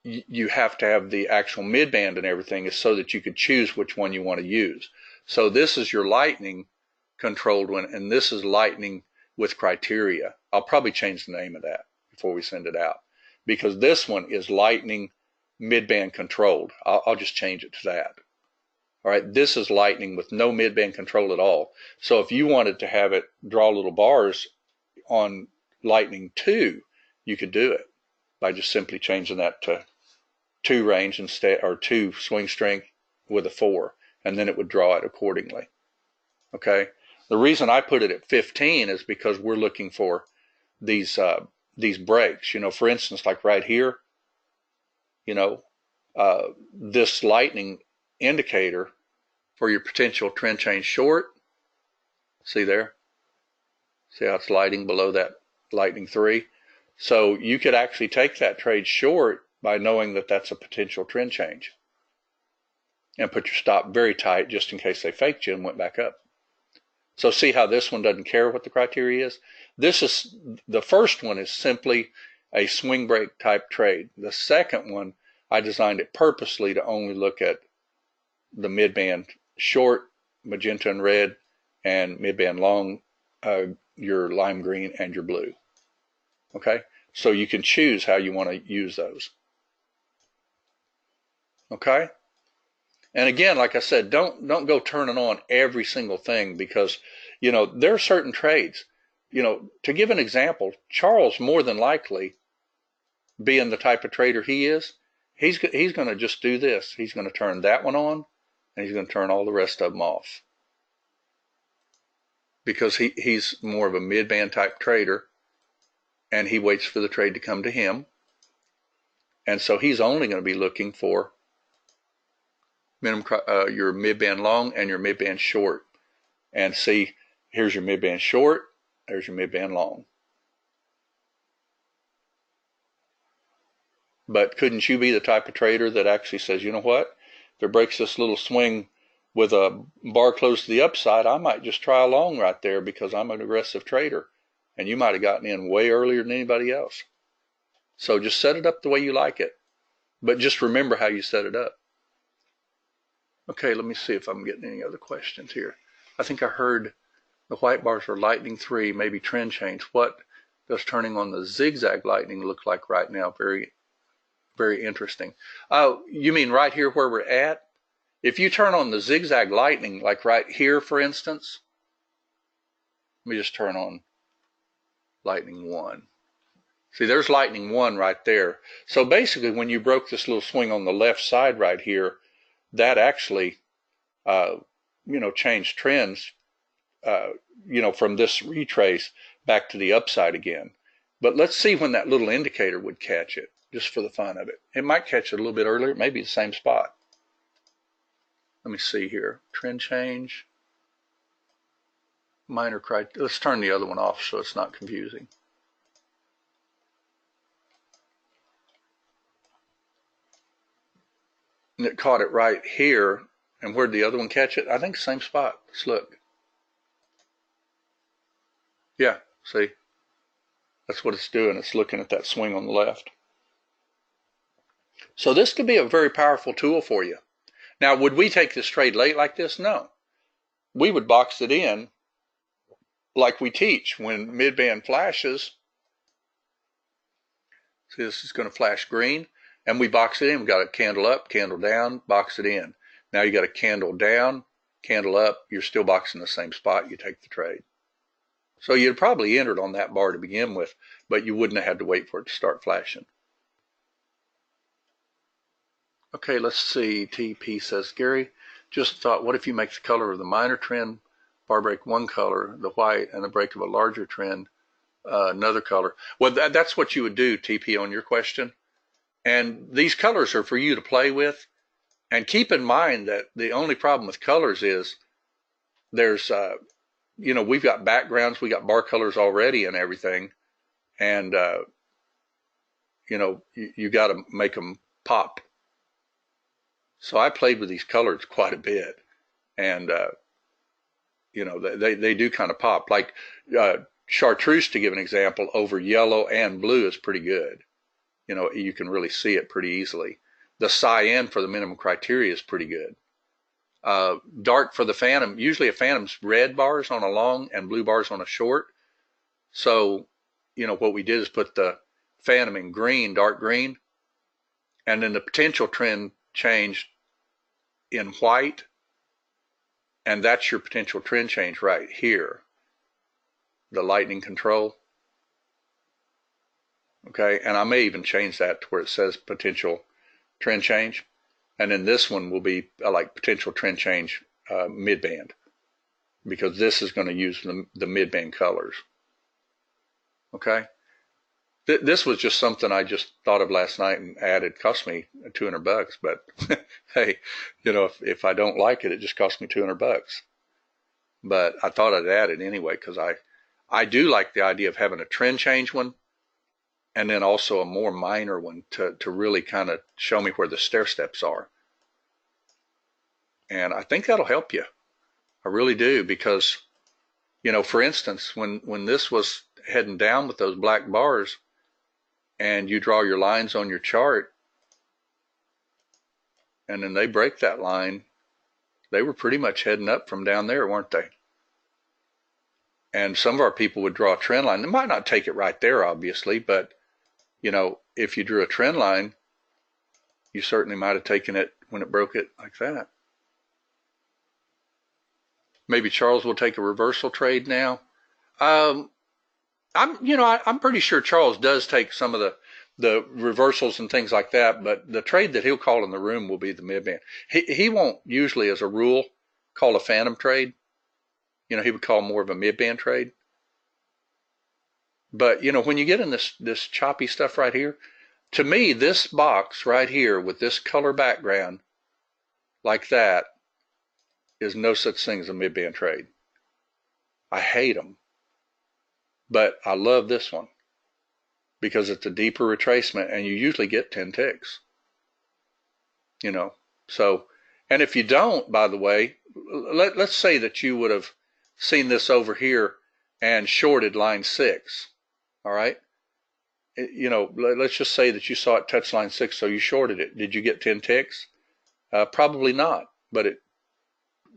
you have to have the actual mid-band and everything is so that you could choose which one you want to use. So this is your lightning controlled one, and this is lightning with criteria. I'll probably change the name of that before we send it out, because this one is lightning mid-band controlled. I'll just change it to that. All right, this is lightning with no mid-band control at all. So if you wanted to have it draw little bars on lightning 2, you could do it by just simply changing that to 2 range instead, or 2 swing strength with a 4, and then it would draw it accordingly. Okay, the reason I put it at 15 is because we're looking for these breaks. You know, for instance, like right here, you know, this lightning indicator for your potential trend change short. See there? See how it's lighting below that lightning 3? So you could actually take that trade short by knowing that that's a potential trend change, and put your stop very tight just in case they faked you and went back up. So see how this one doesn't care what the criteria is? The first one is simply a swing break type trade. The second one, I designed it purposely to only look at the mid-band short, magenta and red, and mid-band long, your lime green and your blue. Okay, so you can choose how you want to use those. Okay, and again, like I said, don't go turning on every single thing, because you know there are certain trades. You know, to give an example, Charles, more than likely, being the type of trader he is, he's going to just do this. He's going to turn that one on, and he's going to turn all the rest of them off, because he's more of a mid-band type trader, and he waits for the trade to come to him. And so he's only going to be looking for minimum your mid-band long and your mid-band short. And see, here's your mid-band short, there's your mid-band long. But couldn't you be the type of trader that actually says, you know what, if it breaks this little swing with a bar close to the upside, I might just try a long right there because I'm an aggressive trader. And you might have gotten in way earlier than anybody else. So just set it up the way you like it. But just remember how you set it up. Okay, let me see if I'm getting any other questions here. I think I heard the white bars are lightning 3, maybe trend change. What does turning on the zigzag lightning look like right now? Very, very interesting. Oh, you mean right here where we're at? If you turn on the zigzag lightning, like right here, for instance, let me just turn on lightning 1. See, there's lightning 1 right there. So basically, when you broke this little swing on the left side right here, that actually, changed trends, from this retrace back to the upside again. But let's see when that little indicator would catch it, just for the fun of it. It might catch it a little bit earlier, maybe the same spot. Let me see here. Trend change. Minor criteria. Let's turn the other one off so it's not confusing. And it caught it right here. And where'd the other one catch it? I think same spot. Let's look. Yeah, see? That's what it's doing. It's looking at that swing on the left. So this could be a very powerful tool for you. Now, would we take this trade late like this? No. We would box it in like we teach when mid-band flashes. See, this is going to flash green, and we box it in. We've got a candle up, candle down, box it in. Now you got a candle down, candle up. You're still boxing the same spot. You take the trade. So you'd probably entered on that bar to begin with, but you wouldn't have had to wait for it to start flashing. Okay, let's see. TP says, Gary, just thought, what if you make the color of the minor trend bar break one color, the white, and the break of a larger trend another color? Well, that's what you would do, TP, on your question. And these colors are for you to play with. And keep in mind that the only problem with colors is there's, you know, we've got backgrounds, we got bar colors already and everything. And, you know, you got to make them pop. So I played with these colors quite a bit. And, you know, they do kind of pop. Like chartreuse, to give an example, over yellow and blue is pretty good. You know, you can really see it pretty easily. The cyan for the minimum criteria is pretty good. Dark for the phantom, usually a phantom's red bars on a long and blue bars on a short. So, you know, what we did is put the phantom in green, dark green, and then the potential trend changed in white, and that's your potential trend change right here, the lightning control. Okay, and I may even change that to where it says potential trend change, and then this one will be like potential trend change mid-band, because this is going to use the mid-band colors. Okay, this was just something I just thought of last night and added. Cost me $200, but hey, you know, if I don't like it, it just cost me $200. But I thought I'd add it anyway, because I do like the idea of having a trend change one, and then also a more minor one to really kind of show me where the stair steps are. And I think that'll help you. I really do, because, you know, for instance, when this was heading down with those black bars, and you draw your lines on your chart, and then they break that line, they were pretty much heading up from down there, weren't they? And some of our people would draw a trend line. They might not take it right there, obviously, but, you know, if you drew a trend line, you certainly might have taken it when it broke it like that. Maybe Charles will take a reversal trade now. I'm pretty sure Charles does take some of the reversals and things like that, but the trade that he'll call in the room will be the mid-band. He won't usually, as a rule, call a phantom trade. You know, he would call more of a mid-band trade. But, you know, when you get in this choppy stuff right here, to me, this box right here with this color background like that is no such thing as a mid-band trade. I hate them. But I love this one because it's a deeper retracement, and you usually get 10 ticks. You know, so, and if you don't, by the way, let's say that you would have seen this over here and shorted line 6. All right. You know, let's just say that you saw it touch line 6, so you shorted it. Did you get 10 ticks? Probably not. But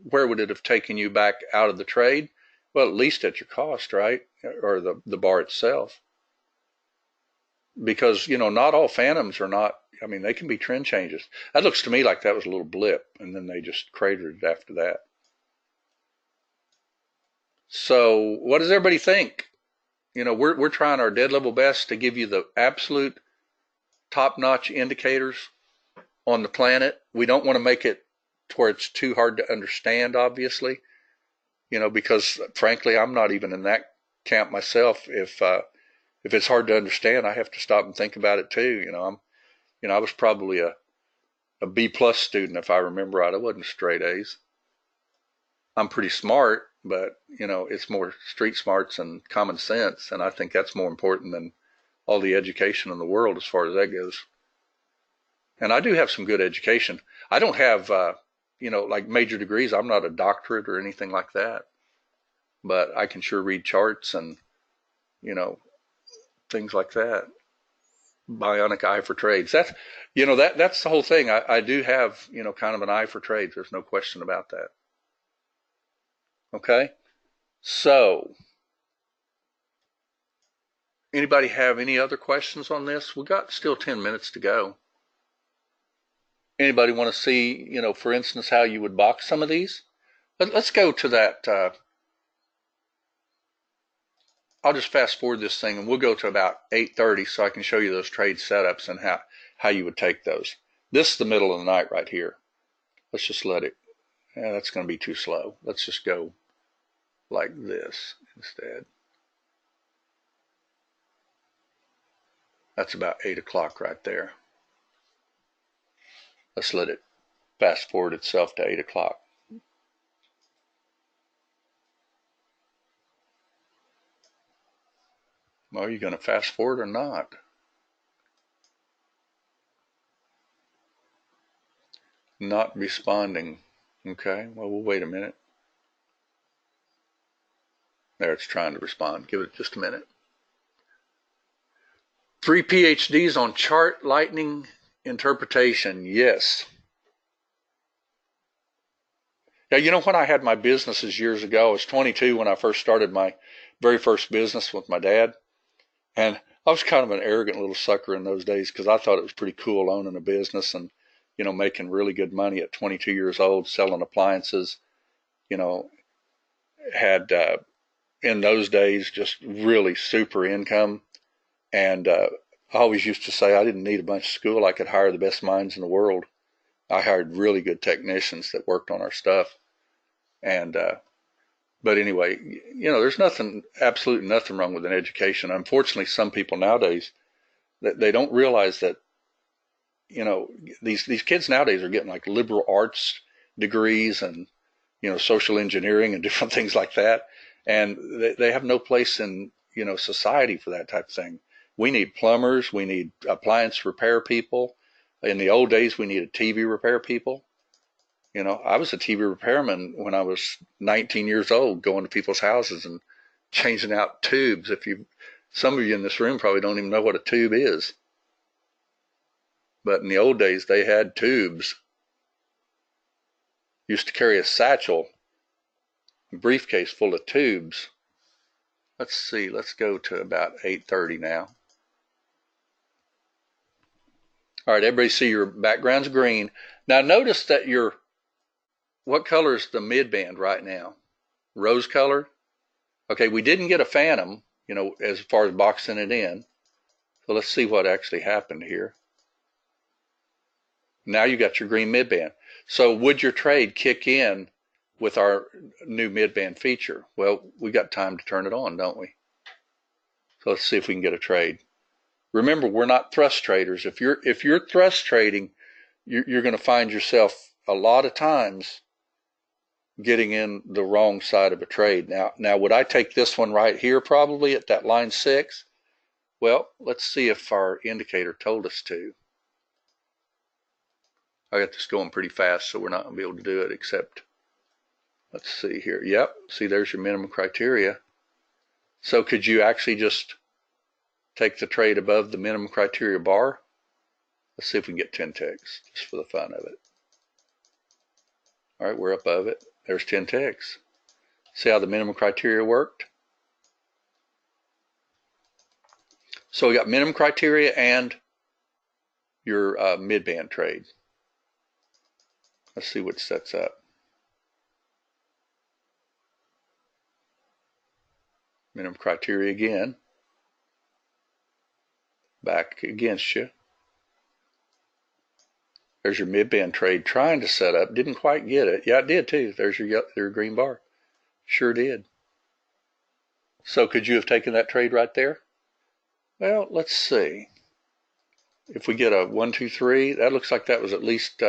where would it have taken you back out of the trade? Well, at least at your cost, right? Or the bar itself. Because, you know, not all phantoms are not, I mean, they can be trend changes. That looks to me like that was a little blip, and then they just cratered it after that. So what does everybody think? You know, we're trying our dead level best to give you the absolute top-notch indicators on the planet. We don't want to make it to where it's too hard to understand, obviously. You know, because frankly, I'm not even in that camp myself. If if it's hard to understand, I have to stop and think about it too. I was probably a B plus student if I remember right. I wasn't straight A's. I'm pretty smart, but it's more street smarts and common sense, and I think that's more important than all the education in the world as far as that goes. And I do have some good education. I don't have, like major degrees. I'm not a doctorate or anything like that, but I can sure read charts and, things like that. Bionic eye for trades. That's the whole thing. I do have, kind of an eye for trades. There's no question about that. Okay. So, anybody have any other questions on this? We got still 10 minutes to go. Anybody want to see, for instance, how you would box some of these? Let's go to that. I'll just fast forward this thing and we'll go to about 8:30 so I can show you those trade setups and how you would take those. This is the middle of the night right here. Let's just let it. That's going to be too slow. Let's just go like this instead. That's about 8 o'clock right there. Let's let it fast forward itself to 8 o'clock. Well, are you going to fast forward or not? Not responding. Okay, well, we'll wait a minute. There, it's trying to respond. Give it just a minute. 3 PhDs on chart lightning interpretation. Yes. Yeah, when I had my businesses years ago, I was 22 when I first started my very first business with my dad. And I was kind of an arrogant little sucker in those days because I thought it was pretty cool owning a business and, making really good money at 22 years old, selling appliances, had in those days just really super income. And I always used to say I didn't need a bunch of school. I could hire the best minds in the world. I hired really good technicians that worked on our stuff. And but anyway, there's absolutely nothing wrong with an education. Unfortunately, some people nowadays, they don't realize that, these kids nowadays are getting like liberal arts degrees and, social engineering and different things like that. And they have no place in, society for that type of thing. We need plumbers. We need appliance repair people. In the old days, we needed TV repair people. I was a TV repairman when I was 19 years old, going to people's houses and changing out tubes. Some of you in this room probably don't even know what a tube is. But in the old days, they had tubes. Used to carry a satchel, a briefcase full of tubes. Let's see, let's go to about 8:30 now. All right, everybody see your background's green. Now notice that what color is the midband right now? Rose color? Okay, we didn't get a phantom, as far as boxing it in. So let's see what actually happened here. Now you got your green midband. So would your trade kick in with our new midband feature? Well, we got time to turn it on, don't we? So let's see if we can get a trade. Remember, we're not thrust traders. If you're thrust trading, you're going to find yourself a lot of times getting in the wrong side of a trade. Now, would I take this one right here probably at that line 6? Well, let's see if our indicator told us to. I got this going pretty fast, so we're not going to be able to do it except, let's see here. Yep, see, there's your minimum criteria. So could you actually just take the trade above the minimum criteria bar? Let's see if we can get 10 ticks, just for the fun of it. All right, we're above it. There's 10 ticks. See how the minimum criteria worked? So we got minimum criteria and your midband trade. Let's see what sets up. Minimum criteria again. Back against you. There's your midband trade trying to set up. Didn't quite get it. Yeah, it did too. There's your green bar. Sure did. So could you have taken that trade right there? Well, let's see. If we get a 1, 2, 3, that looks like that was at least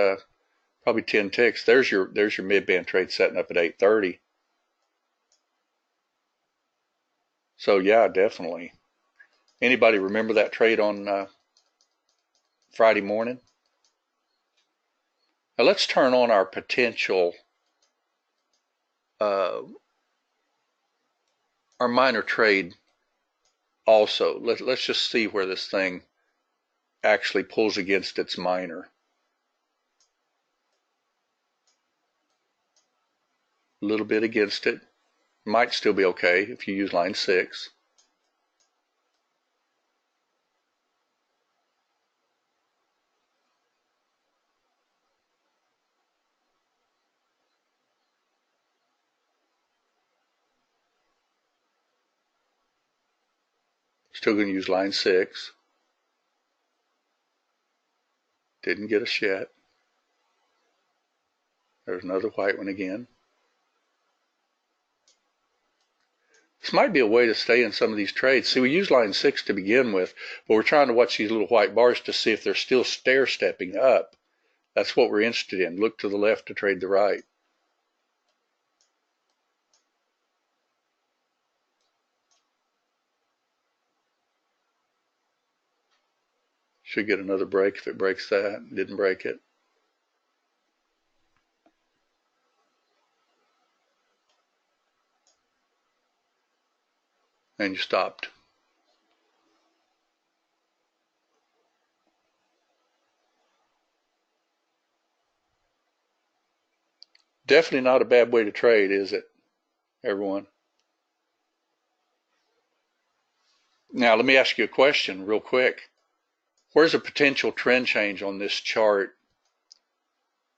probably 10 ticks. There's your mid-band trade setting up at 8:30. So yeah, definitely. Anybody remember that trade on Friday morning? Now let's turn on our potential, our minor trade also. Let's just see where this thing actually pulls against its minor. A little bit against it. Might still be okay if you use line 6. Still going to use line 6. Didn't get us yet. There's another white one again. This might be a way to stay in some of these trades. See, we use line 6 to begin with, but we're trying to watch these little white bars to see if they're still stair-stepping up. That's what we're interested in. Look to the left to trade the right. Should get another break if it breaks that. Didn't break it. And you stopped. Definitely not a bad way to trade, is it, everyone? Now, let me ask you a question real quick. Where's a potential trend change on this chart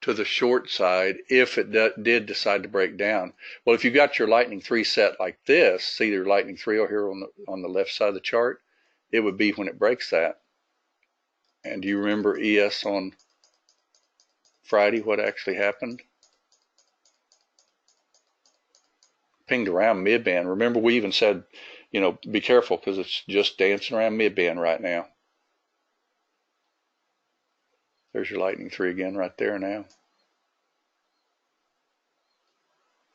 to the short side if it did decide to break down? Well, if you got your lightning 3 set like this, see your lightning 3 over here on the left side of the chart, it would be when it breaks that. And do you remember ES on Friday, what actually happened? Pinged around mid-band. Remember, we even said, you know, be careful because it's just dancing around mid-band right now. There's your lightning 3 again right there now.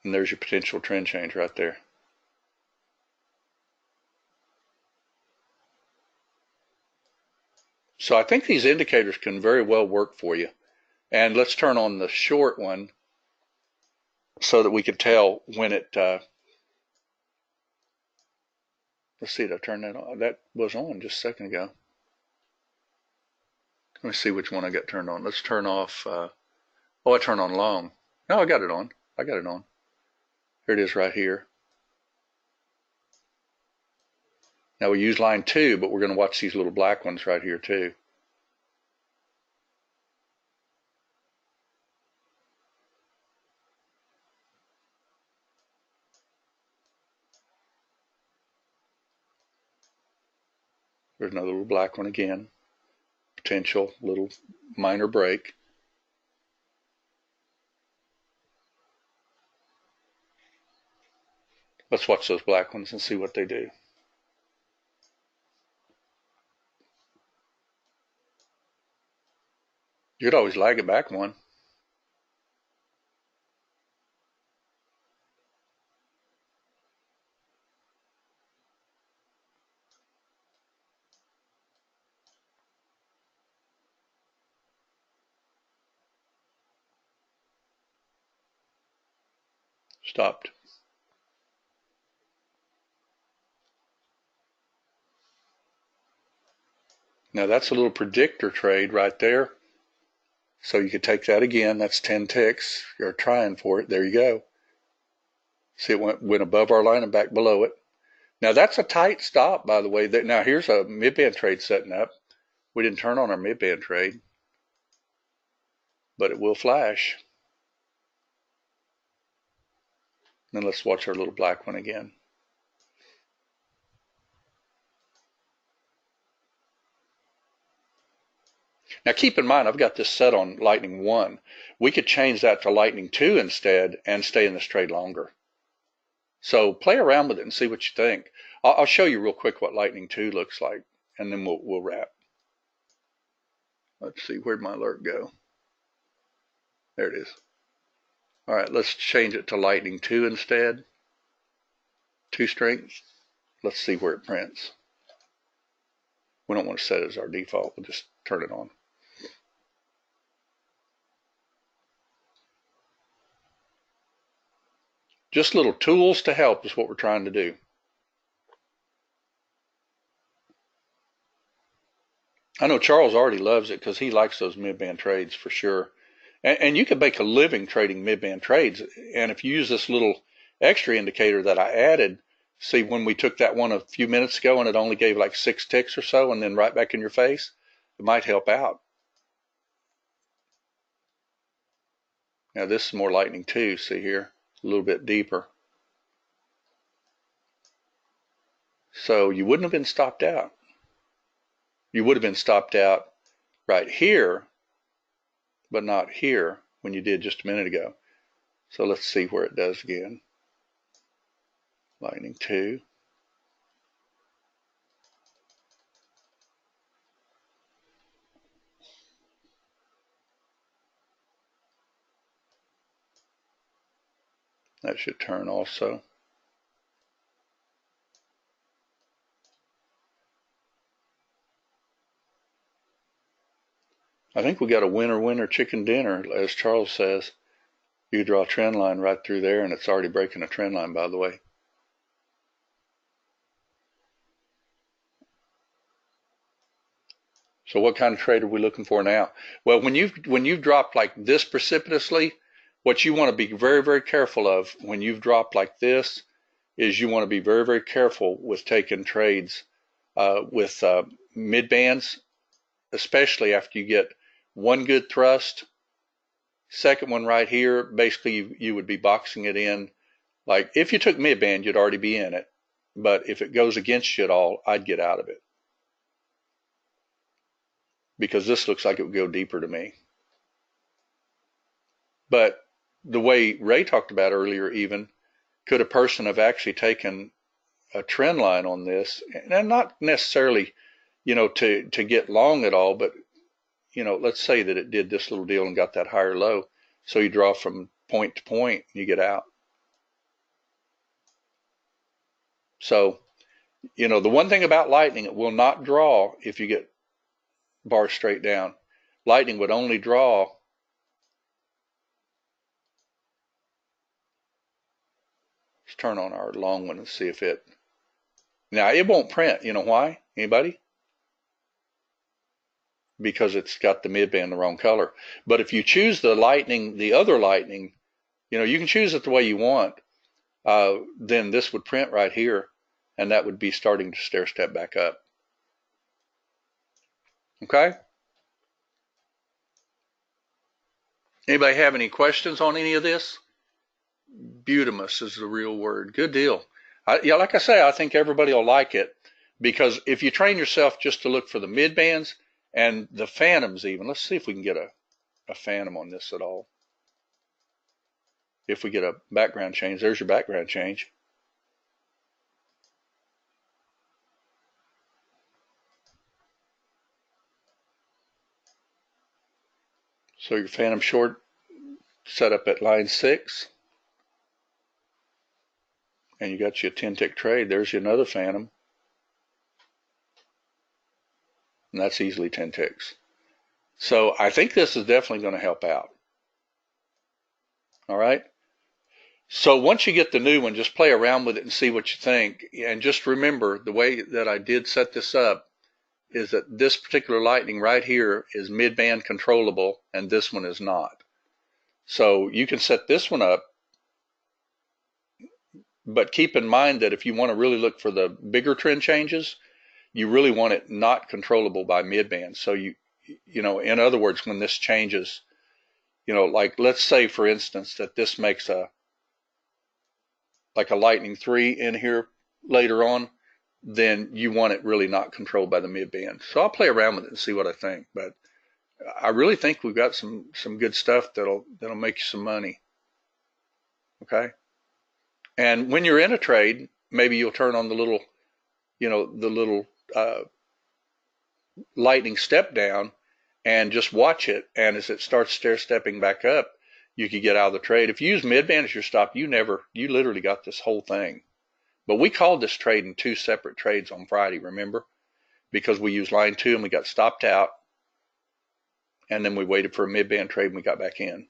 And there's your potential trend change right there. So I think these indicators can very well work for you. And let's turn on the short one so that we can tell when it, let's see, did I turn that on? That was on just a second ago. Let me see which one I got turned on. Let's turn off, oh, I turned on long. No, I got it on. I got it on. Here it is right here. Now we use line 2, but we're going to watch these little black ones right here too. There's another little black one again. Potential little minor break. Let's watch those black ones and see what they do. You could always lag it back one. Stopped. Now that's a little predictor trade right there. So you could take that again. That's 10 ticks. You're trying for it. There you go. See, it went above our line and back below it. Now that's a tight stop, by the way. Now here's a mid-band trade setting up. We didn't turn on our mid-band trade, but it will flash. Then let's watch our little black one again. Now keep in mind, I've got this set on lightning 1. We could change that to lightning 2 instead and stay in this trade longer. So play around with it and see what you think. I'll show you real quick what lightning 2 looks like. and then we'll wrap. Let's see, where'd my alert go? There it is. All right, let's change it to lightning 2 instead. 2 strengths. Let's see where it prints. We don't want to set it as our default. We'll just turn it on. Just little tools to help is what we're trying to do. I know Charles already loves it because he likes those mid-band trades for sure. And you can make a living trading mid-band trades. And if you use this little extra indicator that I added, see when we took that one a few minutes ago and it only gave like 6 ticks or so and then right back in your face, it might help out. Now this is more lightning 2, see here, a little bit deeper. So you wouldn't have been stopped out. You would have been stopped out right here, but not here when you did just a minute ago. So let's see where it does again. Lightning 2. That should turn also. I think we got a winner chicken dinner, as Charles says. You draw a trend line right through there, and it's already breaking a trend line, by the way. So what kind of trade are we looking for now? Well, when you've dropped like this precipitously, what you want to be very, very careful of when you've dropped like this is you want to be very, very careful with taking trades with mid bands, especially after you get one good thrust. Second one right here, basically you would be boxing it in. Like if you took mid band, you'd already be in it. But if it goes against you at all, I'd get out of it. Because this looks like it would go deeper to me. But the way Ray talked about earlier, even, could a person have actually taken a trend line on this, and not necessarily, to get long at all, but, let's say that it did this little deal and got that higher low. So you draw from point to point, and you get out. So, the one thing about lightning, it will not draw if you get bars straight down. Lightning would only draw let's turn on our long one and see if it, now it won't print. You know why? Anybody? Because it's got the midband the wrong color. But if you choose the lightning, the other lightning, you can choose it the way you want, then this would print right here, and that would be starting to stair step back up. Okay? Anybody have any questions on any of this? Butamus is the real word. Good deal. Yeah, like I say, I think everybody will like it, because if you train yourself just to look for the mid bands and the phantoms even, let's see if we can get a phantom on this at all. If we get a background change, there's your background change. So your phantom short set up at line 6. And you got your 10 tick trade. There's your another phantom. And that's easily 10 ticks. So I think this is definitely going to help out. All right. So once you get the new one, just play around with it and see what you think. And just remember, the way that I did set this up is that this particular lightning right here is mid-band controllable, and this one is not. So you can set this one up, but keep in mind that if you want to really look for the bigger trend changes, you really want it not controllable by mid-band. So in other words, when this changes, like let's say for instance that this makes like a lightning 3 in here later on, then you want it really not controlled by the mid-band. So I'll play around with it and see what I think. But I really think we've got some good stuff that'll make you some money. Okay. And when you're in a trade, maybe you'll turn on the little, lightning step down and just watch it. And as it starts stair-stepping back up, you could get out of the trade. If you use mid-band as your stop, you literally got this whole thing. But we called this trade in 2 separate trades on Friday, remember? Because we used line 2 and we got stopped out. And then we waited for a mid-band trade and we got back in.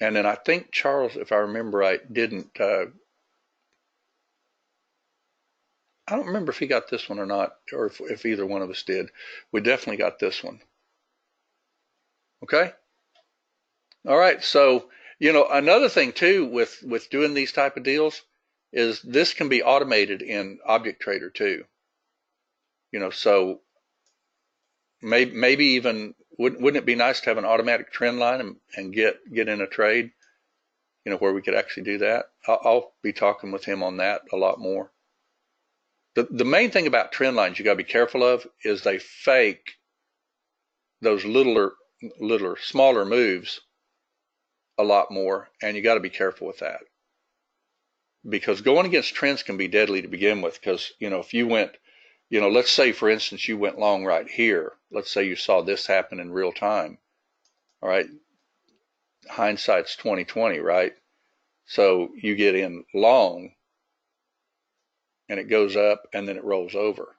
And then I think Charles, if I remember right, didn't, I don't remember if he got this one or not, or if either one of us did. We definitely got this one. Okay? All right. So, another thing too with doing these type of deals is this can be automated in Object Trader too. So maybe even wouldn't it be nice to have an automatic trend line and get in a trade, where we could actually do that? I'll be talking with him on that a lot more. The main thing about trend lines you got to be careful of is they fake those smaller moves a lot more, and you got to be careful with that, because going against trends can be deadly to begin with. Because if you went, let's say for instance you went long right here. Let's say you saw this happen in real time. All right, hindsight's 20/20, right? So you get in long, and it goes up, and then it rolls over.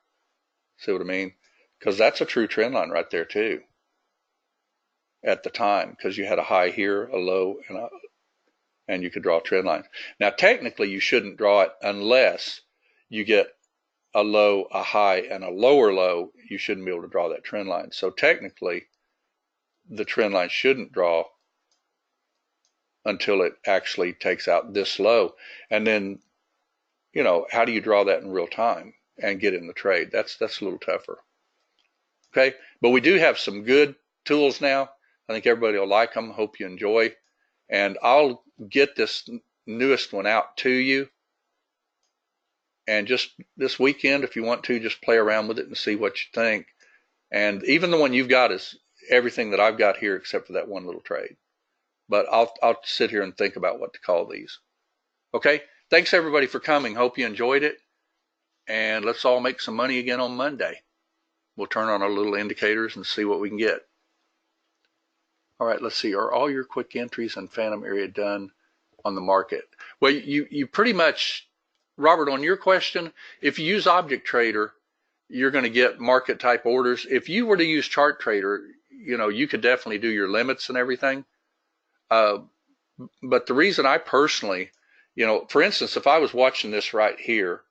See what I mean? Because that's a true trend line right there too. At the time, because you had a high here, a low, and you could draw a trend line. Now, technically, you shouldn't draw it unless you get a low, a high, and a lower low. You shouldn't be able to draw that trend line. So technically, the trend line shouldn't draw until it actually takes out this low. And then, how do you draw that in real time and get in the trade? That's a little tougher. Okay, but we do have some good tools now. I think everybody will like them. Hope you enjoy. And I'll get this newest one out to you. And just this weekend, if you want to, just play around with it and see what you think. And even the one you've got is everything that I've got here except for that one little trade. But I'll sit here and think about what to call these. Okay? Thanks everybody for coming. Hope you enjoyed it. And let's all make some money again on Monday. We'll turn on our little indicators and see what we can get. All right, let's see. Are all your quick entries and phantom area done on the market? Well, you pretty much, Robert, on your question, if you use Object Trader, you're going to get market type orders. If you were to use Chart Trader, you could definitely do your limits and everything. But the reason I personally, for instance, if I was watching this right here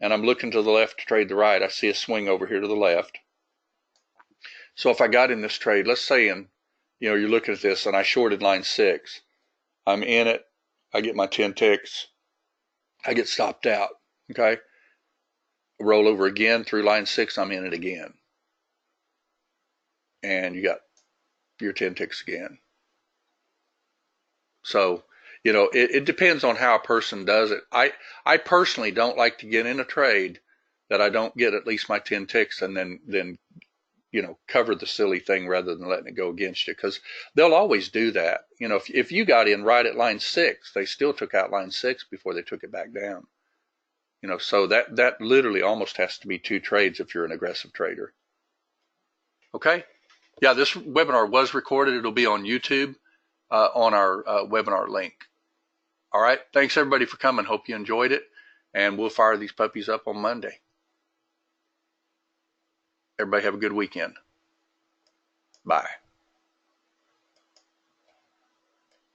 and I'm looking to the left to trade the right, I see a swing over here to the left. So if I got in this trade, let's say you're looking at this and I shorted line 6. I'm in it. I get my 10 ticks. I get stopped out. Okay. Roll over again through line 6. I'm in it again. And you got your 10 ticks again. So, it depends on how a person does it. I personally don't like to get in a trade that I don't get at least my 10 ticks and then cover the silly thing rather than letting it go against you, because they'll always do that. If you got in right at line 6, they still took out line 6 before they took it back down. So that literally almost has to be 2 trades if you're an aggressive trader. Okay. Yeah, this webinar was recorded. It'll be on YouTube on our webinar link. All right. Thanks everybody for coming. Hope you enjoyed it, and we'll fire these puppies up on Monday. Everybody have a good weekend. Bye.